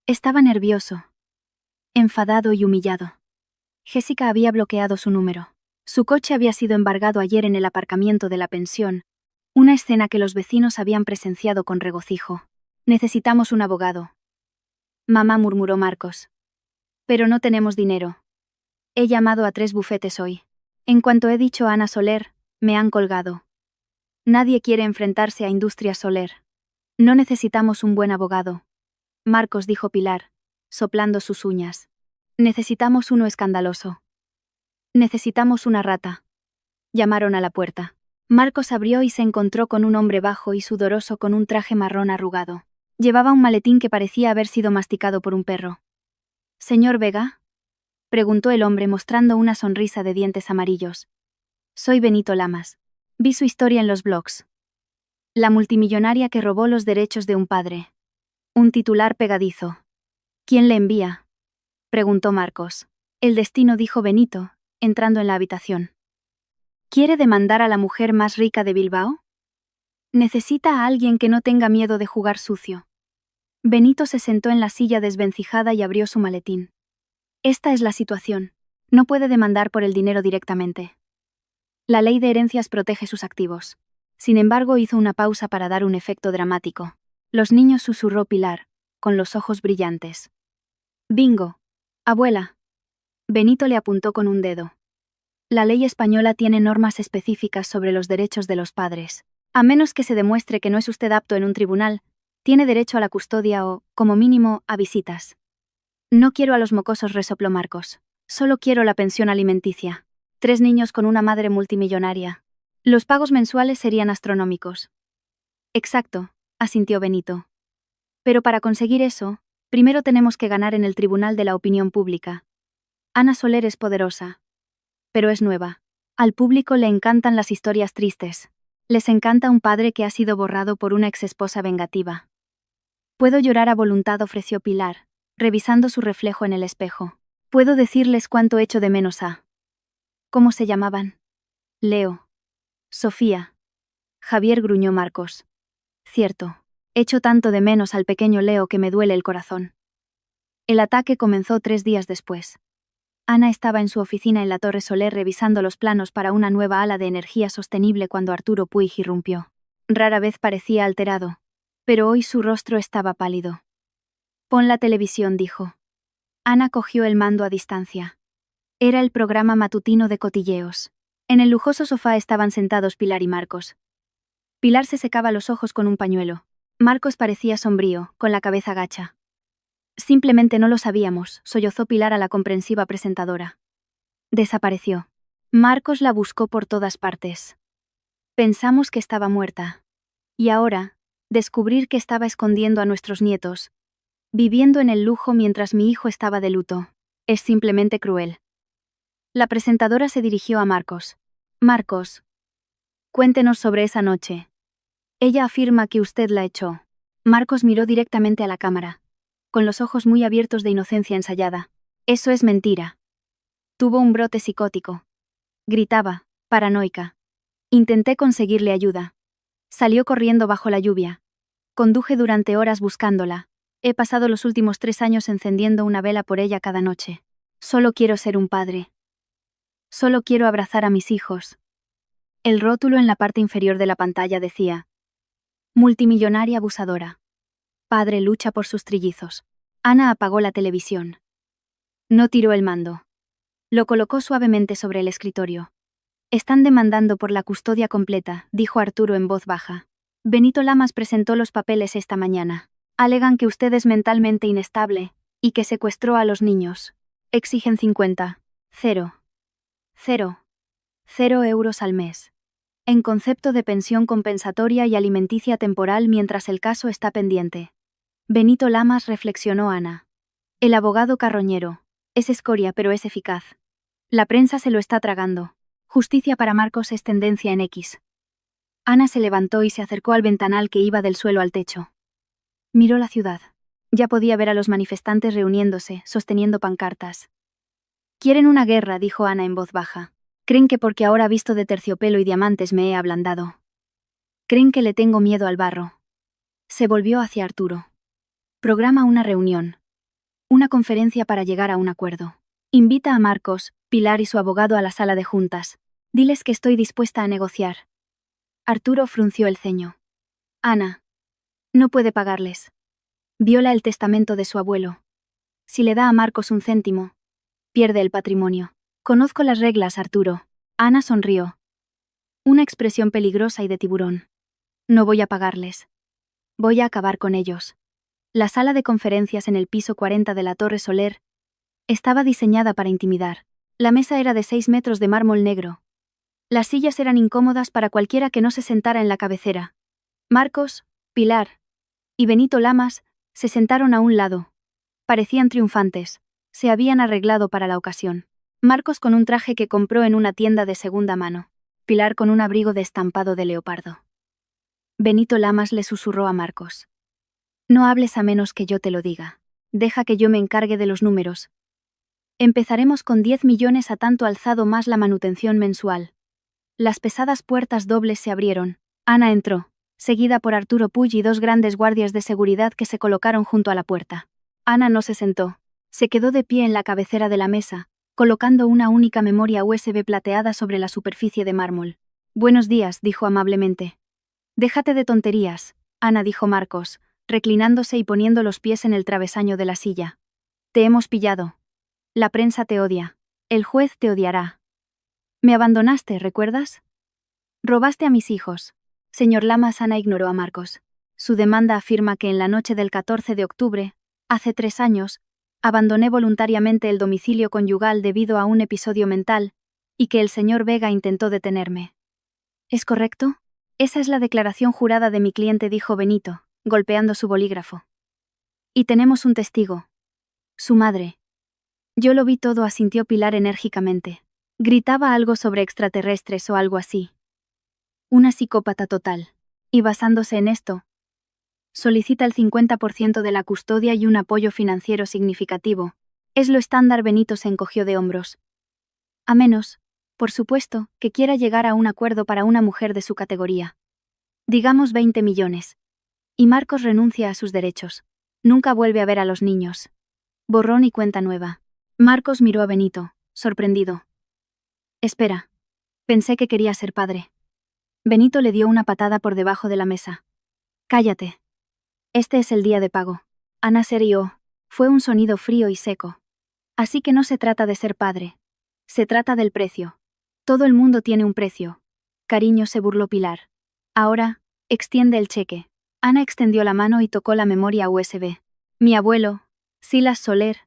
Speaker 1: Estaba nervioso, enfadado y humillado. Jessica había bloqueado su número. Su coche había sido embargado ayer en el aparcamiento de la pensión, una escena que los vecinos habían presenciado con regocijo. Necesitamos un abogado, Mamá, murmuró Marcos. Pero no tenemos dinero. He llamado a 3 bufetes hoy. En cuanto he dicho a Ana Soler, me han colgado. Nadie quiere enfrentarse a Industrias Soler. No necesitamos un buen abogado. Marcos, dijo Pilar, soplando sus uñas. Necesitamos uno escandaloso. Necesitamos una rata. Llamaron a la puerta. Marcos abrió y se encontró con un hombre bajo y sudoroso con un traje marrón arrugado. Llevaba un maletín que parecía haber sido masticado por un perro. ¿Señor Vega?, preguntó el hombre mostrando una sonrisa de dientes amarillos. Soy Benito Lamas. Vi su historia en los blogs. La multimillonaria que robó los derechos de un padre. Un titular pegadizo. ¿Quién le envía?, preguntó Marcos. El destino, dijo Benito, entrando en la habitación. ¿Quiere demandar a la mujer más rica de Bilbao? Necesita a alguien que no tenga miedo de jugar sucio. Benito se sentó en la silla desvencijada y abrió su maletín. Esta es la situación. No puede demandar por el dinero directamente. La ley de herencias protege sus activos. Sin embargo, hizo una pausa para dar un efecto dramático. Los niños, susurró Pilar, con los ojos brillantes. Bingo. Abuela. Benito le apuntó con un dedo. La ley española tiene normas específicas sobre los derechos de los padres. A menos que se demuestre que no es usted apto en un tribunal, tiene derecho a la custodia o, como mínimo, a visitas. No quiero a los mocosos, resopló Marcos. Solo quiero la pensión alimenticia. 3 niños con una madre multimillonaria. Los pagos mensuales serían astronómicos. Exacto, asintió Benito. Pero para conseguir eso, primero tenemos que ganar en el tribunal de la opinión pública. Ana Soler es poderosa. Pero es nueva. Al público le encantan las historias tristes. Les encanta un padre que ha sido borrado por una exesposa vengativa. Puedo llorar a voluntad, ofreció Pilar, revisando su reflejo en el espejo. Puedo decirles cuánto echo de menos a... ¿Cómo se llamaban? Leo. Sofía. Javier, gruñó Marcos. Cierto. Echo tanto de menos al pequeño Leo que me duele el corazón. El ataque comenzó 3 días después. Ana estaba en su oficina en la Torre Soler revisando los planos para una nueva ala de energía sostenible cuando Arturo Puig irrumpió. Rara vez parecía alterado, pero hoy su rostro estaba pálido. Pon la televisión, dijo. Ana cogió el mando a distancia. Era el programa matutino de cotilleos. En el lujoso sofá estaban sentados Pilar y Marcos. Pilar se secaba los ojos con un pañuelo. Marcos parecía sombrío, con la cabeza gacha. Simplemente no lo sabíamos, sollozó Pilar a la comprensiva presentadora. Desapareció. Marcos la buscó por todas partes. Pensamos que estaba muerta. Y ahora, descubrir que estaba escondiendo a nuestros nietos, viviendo en el lujo mientras mi hijo estaba de luto, es simplemente cruel. La presentadora se dirigió a Marcos. Marcos, cuéntenos sobre esa noche. Ella afirma que usted la echó. Marcos miró directamente a la cámara, con los ojos muy abiertos de inocencia ensayada. Eso es mentira. Tuvo un brote psicótico. Gritaba, paranoica. Intenté conseguirle ayuda. Salió corriendo bajo la lluvia. Conduje durante horas buscándola. He pasado los últimos 3 años encendiendo una vela por ella cada noche. Solo quiero ser un padre. Solo quiero abrazar a mis hijos. El rótulo en la parte inferior de la pantalla decía: multimillonaria abusadora. Padre lucha por sus trillizos. Ana apagó la televisión. No tiró el mando. Lo colocó suavemente sobre el escritorio. Están demandando por la custodia completa, dijo Arturo en voz baja. Benito Lamas presentó los papeles esta mañana. Alegan que usted es mentalmente inestable y que secuestró a los niños. Exigen 0 euros al mes, en concepto de pensión compensatoria y alimenticia temporal mientras el caso está pendiente. Benito Lamas, reflexionó Ana. El abogado carroñero. Es escoria pero es eficaz. La prensa se lo está tragando. Justicia para Marcos es tendencia en X. Ana se levantó y se acercó al ventanal que iba del suelo al techo. Miró la ciudad. Ya podía ver a los manifestantes reuniéndose, sosteniendo pancartas. Quieren una guerra, dijo Ana en voz baja. Creen que porque ahora visto de terciopelo y diamantes me he ablandado. Creen que le tengo miedo al barro. Se volvió hacia Arturo. Programa una reunión. Una conferencia para llegar a un acuerdo. Invita a Marcos, Pilar y su abogado a la sala de juntas. Diles que estoy dispuesta a negociar. Arturo frunció el ceño. Ana. No puede pagarles. Viola el testamento de su abuelo. Si le da a Marcos un céntimo, pierde el patrimonio. Conozco las reglas, Arturo. Ana sonrió. Una expresión peligrosa y de tiburón. No voy a pagarles. Voy a acabar con ellos. La sala de conferencias en el piso 40 de la Torre Soler estaba diseñada para intimidar. La mesa era de 6 metros de mármol negro. Las sillas eran incómodas para cualquiera que no se sentara en la cabecera. Marcos, Pilar y Benito Lamas se sentaron a un lado. Parecían triunfantes. Se habían arreglado para la ocasión. Marcos con un traje que compró en una tienda de segunda mano. Pilar con un abrigo de estampado de leopardo. Benito Lamas le susurró a Marcos. No hables a menos que yo te lo diga. Deja que yo me encargue de los números. Empezaremos con 10 millones a tanto alzado más la manutención mensual. Las pesadas puertas dobles se abrieron. Ana entró, seguida por Arturo Puig y 2 grandes guardias de seguridad que se colocaron junto a la puerta. Ana no se sentó. Se quedó de pie en la cabecera de la mesa, colocando una única memoria USB plateada sobre la superficie de mármol. Buenos días, dijo amablemente. Déjate de tonterías, Ana, dijo Marcos, reclinándose y poniendo los pies en el travesaño de la silla. Te hemos pillado. La prensa te odia. El juez te odiará. Me abandonaste, ¿recuerdas? Robaste a mis hijos. Señor Lamas. Ana ignoró a Marcos. Su demanda afirma que en la noche del 14 de octubre, hace 3 años, abandoné voluntariamente el domicilio conyugal debido a un episodio mental, y que el señor Vega intentó detenerme. ¿Es correcto? Esa es la declaración jurada de mi cliente, dijo Benito, golpeando su bolígrafo. Y tenemos un testigo. Su madre. Yo lo vi todo, asintió Pilar enérgicamente. Gritaba algo sobre extraterrestres o algo así. Una psicópata total. Y basándose en esto, solicita el 50% de la custodia y un apoyo financiero significativo. Es lo estándar. Benito se encogió de hombros. A menos, por supuesto, que quiera llegar a un acuerdo para una mujer de su categoría. Digamos 20 millones. Y Marcos renuncia a sus derechos. Nunca vuelve a ver a los niños. Borrón y cuenta nueva. Marcos miró a Benito, sorprendido. Espera. Pensé que quería ser padre. Benito le dio una patada por debajo de la mesa. Cállate. Este es el día de pago. Ana se rió. Fue un sonido frío y seco. Así que no se trata de ser padre. Se trata del precio. Todo el mundo tiene un precio. Cariño, se burló Pilar. Ahora, extiende el cheque. Ana extendió la mano y tocó la memoria USB. Mi abuelo, Silas Soler,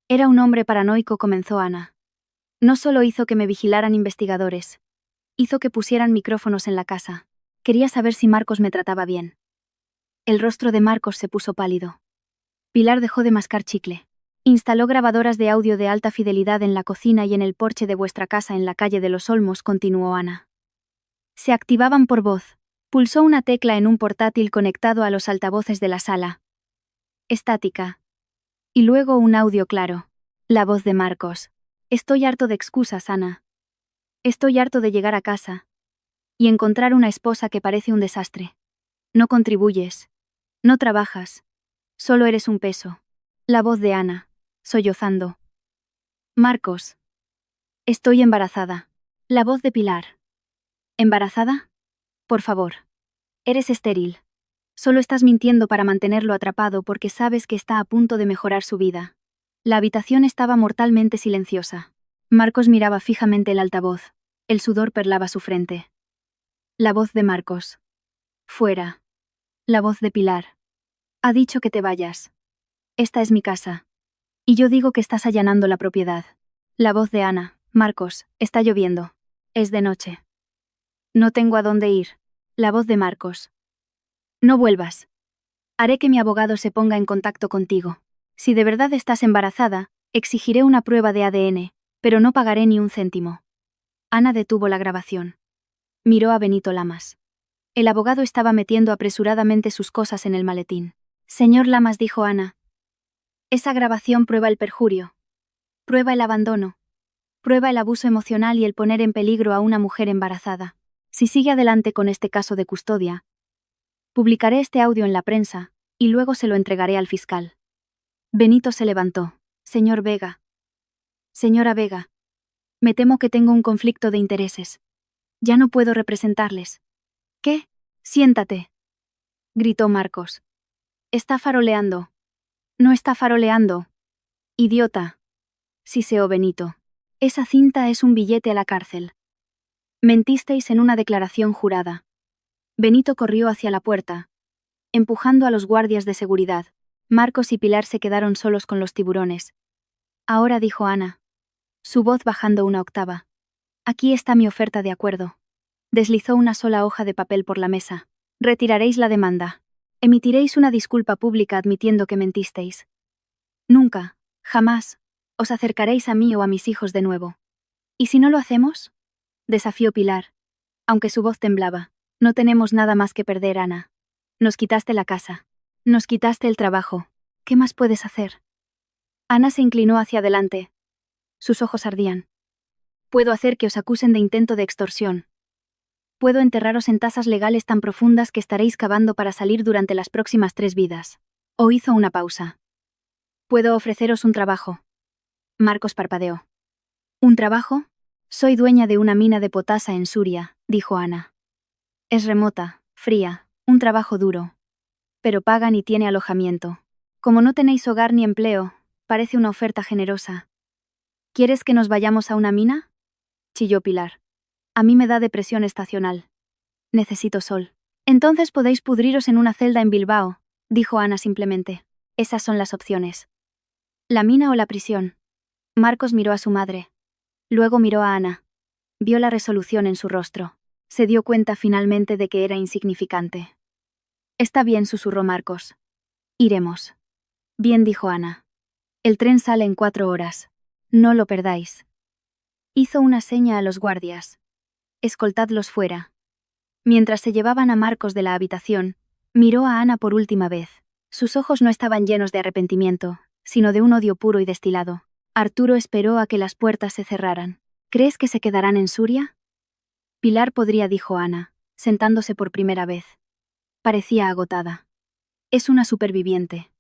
Speaker 1: era un hombre paranoico, comenzó Ana. No solo hizo que me vigilaran investigadores. Hizo que pusieran micrófonos en la casa. Quería saber si Marcos me trataba bien. El rostro de Marcos se puso pálido. Pilar dejó de mascar chicle. Instaló grabadoras de audio de alta fidelidad en la cocina y en el porche de vuestra casa en la calle de los Olmos, continuó Ana. Se activaban por voz. Pulsó una tecla en un portátil conectado a los altavoces de la sala. Estática. Y luego un audio claro. La voz de Marcos. Estoy harto de excusas, Ana. Estoy harto de llegar a casa y encontrar una esposa que parece un desastre. No contribuyes. No trabajas. Solo eres un peso. La voz de Ana, sollozando. Marcos. Estoy embarazada. La voz de Pilar. ¿Embarazada? Por favor. Eres estéril. Solo estás mintiendo para mantenerlo atrapado porque sabes que está a punto de mejorar su vida. La habitación estaba mortalmente silenciosa. Marcos miraba fijamente el altavoz. El sudor perlaba su frente. La voz de Marcos. Fuera. La voz de Pilar. Ha dicho que te vayas. Esta es mi casa. Y yo digo que estás allanando la propiedad. La voz de Ana. Marcos, está lloviendo. Es de noche. No tengo a dónde ir. La voz de Marcos. No vuelvas. Haré que mi abogado se ponga en contacto contigo. Si de verdad estás embarazada, exigiré una prueba de ADN, pero no pagaré ni un céntimo. Ana detuvo la grabación. Miró a Benito Lamas. El abogado estaba metiendo apresuradamente sus cosas en el maletín. Señor Lamas, dijo Ana. Esa grabación prueba el perjurio. Prueba el abandono. Prueba el abuso emocional y el poner en peligro a una mujer embarazada. Si sigue adelante con este caso de custodia, publicaré este audio en la prensa, y luego se lo entregaré al fiscal. Benito se levantó. Señor Vega. Señora Vega. Me temo que tengo un conflicto de intereses. Ya no puedo representarles. ¿Qué? Siéntate. Gritó Marcos. Está faroleando. No está faroleando. Idiota. Siseó Benito. Esa cinta es un billete a la cárcel. Mentisteis en una declaración jurada. Benito corrió hacia la puerta, empujando a los guardias de seguridad. Marcos y Pilar se quedaron solos con los tiburones. Ahora, dijo Ana, su voz bajando una octava. Aquí está mi oferta de acuerdo. Deslizó una sola hoja de papel por la mesa. Retiraréis la demanda. Emitiréis una disculpa pública admitiendo que mentisteis. Nunca, jamás, os acercaréis a mí o a mis hijos de nuevo. ¿Y si no lo hacemos? Desafió Pilar, aunque su voz temblaba. No tenemos nada más que perder, Ana. Nos quitaste la casa. Nos quitaste el trabajo. ¿Qué más puedes hacer? Ana se inclinó hacia adelante. Sus ojos ardían. Puedo hacer que os acusen de intento de extorsión. Puedo enterraros en tasas legales tan profundas que estaréis cavando para salir durante las próximas 3 vidas. O hizo una pausa. Puedo ofreceros un trabajo. Marcos parpadeó. ¿Un trabajo? Soy dueña de una mina de potasa en Suria, dijo Ana. Es remota, fría, un trabajo duro. Pero pagan y tiene alojamiento. Como no tenéis hogar ni empleo, parece una oferta generosa. ¿Quieres que nos vayamos a una mina? Chilló Pilar. A mí me da depresión estacional. Necesito sol. Entonces podéis pudriros en una celda en Bilbao, dijo Ana simplemente. Esas son las opciones. ¿La mina o la prisión? Marcos miró a su madre. Luego miró a Ana. Vio la resolución en su rostro. Se dio cuenta finalmente de que era insignificante. Está bien, susurró Marcos. Iremos. Bien, dijo Ana. El tren sale en 4 horas. No lo perdáis. Hizo una seña a los guardias. Escoltadlos fuera. Mientras se llevaban a Marcos de la habitación, miró a Ana por última vez. Sus ojos no estaban llenos de arrepentimiento, sino de un odio puro y destilado. Arturo esperó a que las puertas se cerraran. ¿Crees que se quedarán en Suria? Pilar podría, dijo Ana, sentándose por primera vez. Parecía agotada. Es una superviviente.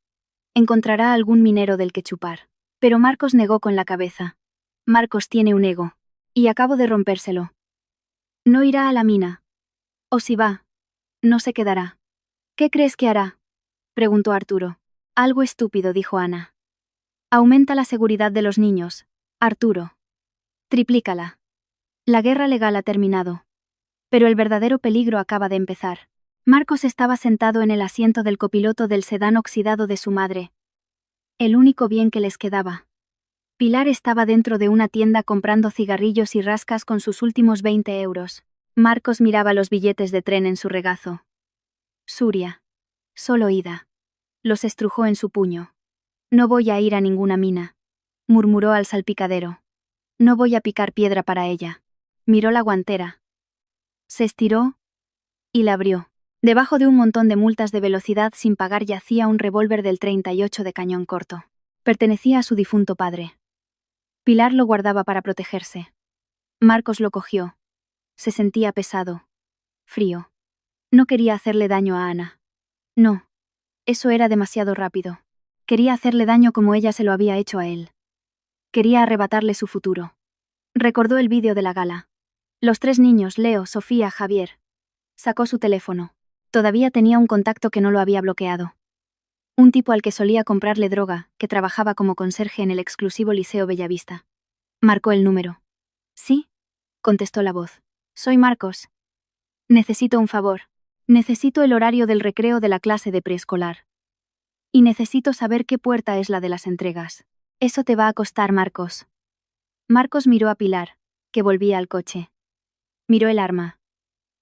Speaker 1: Encontrará algún minero del que chupar. Pero Marcos negó con la cabeza. Marcos tiene un ego. Y acabo de rompérselo. No irá a la mina. O si va, no se quedará. ¿Qué crees que hará? Preguntó Arturo. Algo estúpido, dijo Ana. Aumenta la seguridad de los niños, Arturo. Triplícala. La guerra legal ha terminado. Pero el verdadero peligro acaba de empezar. Marcos estaba sentado en el asiento del copiloto del sedán oxidado de su madre. El único bien que les quedaba. Pilar estaba dentro de una tienda comprando cigarrillos y rascas con sus últimos 20 euros. Marcos miraba los billetes de tren en su regazo. Suria. Solo ida. Los estrujó en su puño. No voy a ir a ninguna mina. Murmuró al salpicadero. No voy a picar piedra para ella. Miró la guantera. Se estiró y la abrió. Debajo de un montón de multas de velocidad sin pagar yacía un revólver del 38 de cañón corto. Pertenecía a su difunto padre. Pilar lo guardaba para protegerse. Marcos lo cogió. Se sentía pesado. Frío. No quería hacerle daño a Ana. No. Eso era demasiado rápido. Quería hacerle daño como ella se lo había hecho a él. Quería arrebatarle su futuro. Recordó el vídeo de la gala. Los 3 niños, Leo, Sofía, Javier. Sacó su teléfono. Todavía tenía un contacto que no lo había bloqueado. Un tipo al que solía comprarle droga, que trabajaba como conserje en el exclusivo Liceo Bellavista. Marcó el número. ¿Sí? Contestó la voz. Soy Marcos. Necesito un favor. Necesito el horario del recreo de la clase de preescolar. Y necesito saber qué puerta es la de las entregas. Eso te va a costar, Marcos. Marcos miró a Pilar, que volvía al coche. Miró el arma.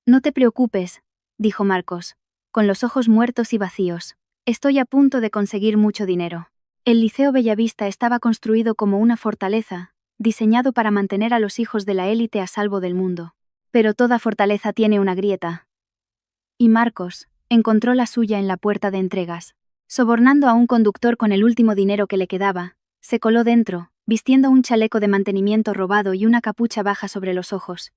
Speaker 1: No te preocupes, dijo Marcos, con los ojos muertos y vacíos. Estoy a punto de conseguir mucho dinero. El Liceo Bellavista estaba construido como una fortaleza, diseñado para mantener a los hijos de la élite a salvo del mundo. Pero toda fortaleza tiene una grieta. Y Marcos encontró la suya en la puerta de entregas. Sobornando a un conductor con el último dinero que le quedaba, se coló dentro, vistiendo un chaleco de mantenimiento robado y una capucha baja sobre los ojos.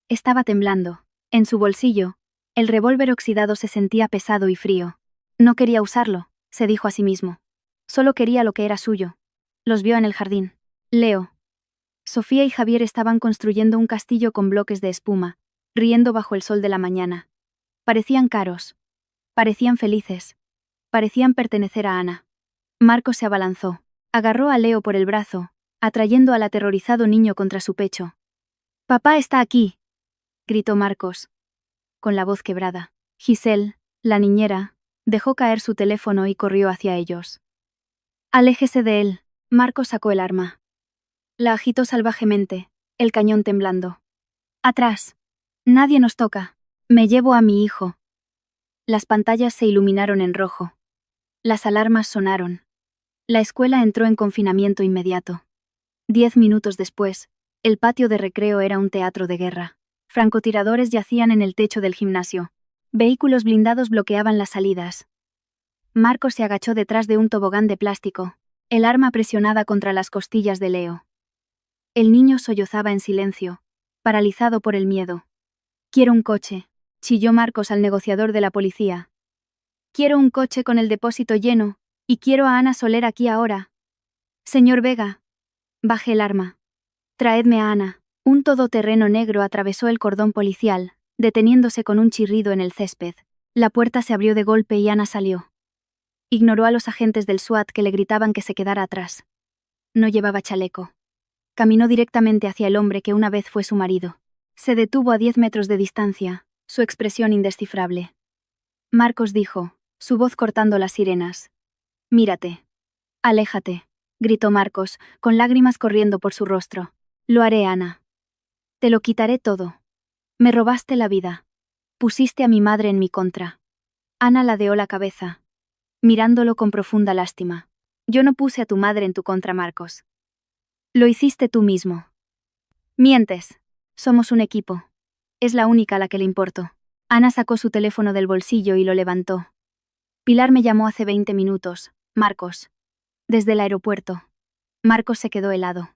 Speaker 1: Estaba temblando. En su bolsillo, el revólver oxidado se sentía pesado y frío. No quería usarlo, se dijo a sí mismo. Solo quería lo que era suyo. Los vio en el jardín. Leo. Sofía y Javier estaban construyendo un castillo con bloques de espuma, riendo bajo el sol de la mañana. Parecían caros. Parecían felices. Parecían pertenecer a Ana. Marcos se abalanzó. Agarró a Leo por el brazo, atrayendo al aterrorizado niño contra su pecho. «¡Papá está aquí!», gritó Marcos, con la voz quebrada. Giselle, la niñera, dejó caer su teléfono y corrió hacia ellos. «Aléjese de él», Marcos sacó el arma. La agitó salvajemente, el cañón temblando. «Atrás. Nadie nos toca. Me llevo a mi hijo». Las pantallas se iluminaron en rojo. Las alarmas sonaron. La escuela entró en confinamiento inmediato. 10 minutos después, el patio de recreo era un teatro de guerra. Francotiradores yacían en el techo del gimnasio. Vehículos blindados bloqueaban las salidas. Marcos se agachó detrás de un tobogán de plástico, el arma presionada contra las costillas de Leo. El niño sollozaba en silencio, paralizado por el miedo. «Quiero un coche», chilló Marcos al negociador de la policía. «Quiero un coche con el depósito lleno, y quiero a Ana Soler aquí ahora». «Señor Vega». Baje el arma. «Traedme a Ana». Un todoterreno negro atravesó el cordón policial, deteniéndose con un chirrido en el césped. La puerta se abrió de golpe y Ana salió. Ignoró a los agentes del SWAT que le gritaban que se quedara atrás. No llevaba chaleco. Caminó directamente hacia el hombre que una vez fue su marido. Se detuvo a 10 metros de distancia, su expresión indescifrable. Marcos dijo, su voz cortando las sirenas. «Mírate». «Aléjate», gritó Marcos, con lágrimas corriendo por su rostro. «Lo haré, Ana. Te lo quitaré todo. Me robaste la vida. Pusiste a mi madre en mi contra». Ana ladeó la cabeza, mirándolo con profunda lástima. «Yo no puse a tu madre en tu contra, Marcos. Lo hiciste tú mismo». «Mientes. Somos un equipo. Es la única a la que le importo». Ana sacó su teléfono del bolsillo y lo levantó. «Pilar me llamó hace 20 minutos, Marcos. Desde el aeropuerto». Marcos se quedó helado.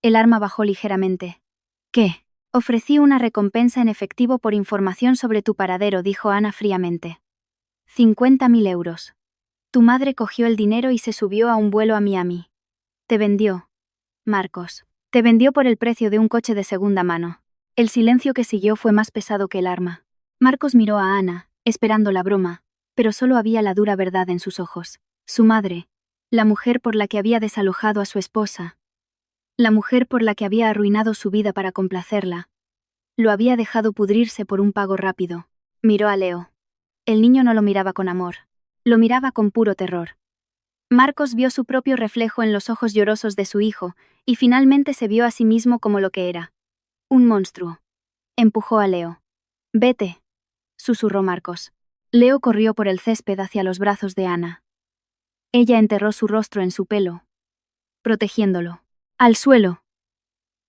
Speaker 1: El arma bajó ligeramente. «¿Qué?» «Ofrecí una recompensa en efectivo por información sobre tu paradero», dijo Ana fríamente. 50.000 euros. Tu madre cogió el dinero y se subió a un vuelo a Miami. Te vendió. Marcos. Te vendió por el precio de un coche de segunda mano». El silencio que siguió fue más pesado que el arma. Marcos miró a Ana, esperando la broma, pero solo había la dura verdad en sus ojos. Su madre, la mujer por la que había desalojado a su esposa, la mujer por la que había arruinado su vida para complacerla, lo había dejado pudrirse por un pago rápido. Miró a Leo. El niño no lo miraba con amor, lo miraba con puro terror. Marcos vio su propio reflejo en los ojos llorosos de su hijo, y finalmente se vio a sí mismo como lo que era. Un monstruo. Empujó a Leo. «Vete», susurró Marcos. Leo corrió por el césped hacia los brazos de Ana. Ella enterró su rostro en su pelo, protegiéndolo. «Al suelo»,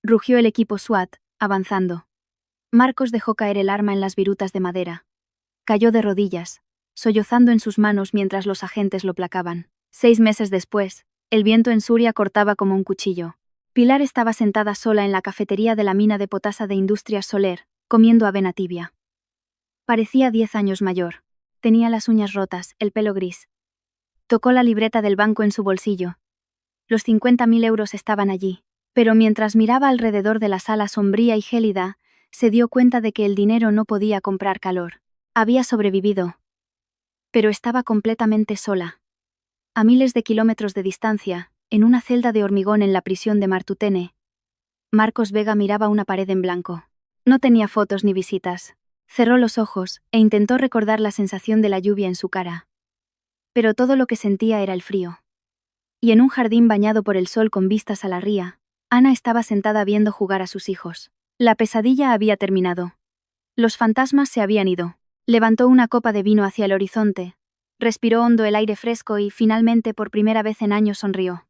Speaker 1: rugió el equipo SWAT, avanzando. Marcos dejó caer el arma en las virutas de madera. Cayó de rodillas, sollozando en sus manos mientras los agentes lo placaban. 6 meses después, el viento en Suria cortaba como un cuchillo. Pilar estaba sentada sola en la cafetería de la mina de potasa de Industrias Soler, comiendo avena tibia. Parecía 10 años mayor. Tenía las uñas rotas, el pelo gris. Tocó la libreta del banco en su bolsillo. Los 50.000 euros estaban allí, pero mientras miraba alrededor de la sala sombría y gélida, se dio cuenta de que el dinero no podía comprar calor. Había sobrevivido, pero estaba completamente sola. A miles de kilómetros de distancia, en una celda de hormigón en la prisión de Martutene, Marcos Vega miraba una pared en blanco. No tenía fotos ni visitas. Cerró los ojos e intentó recordar la sensación de la lluvia en su cara. Pero todo lo que sentía era el frío. Y en un jardín bañado por el sol con vistas a la ría, Ana estaba sentada viendo jugar a sus hijos. La pesadilla había terminado. Los fantasmas se habían ido. Levantó una copa de vino hacia el horizonte, respiró hondo el aire fresco y, finalmente, por primera vez en años sonrió.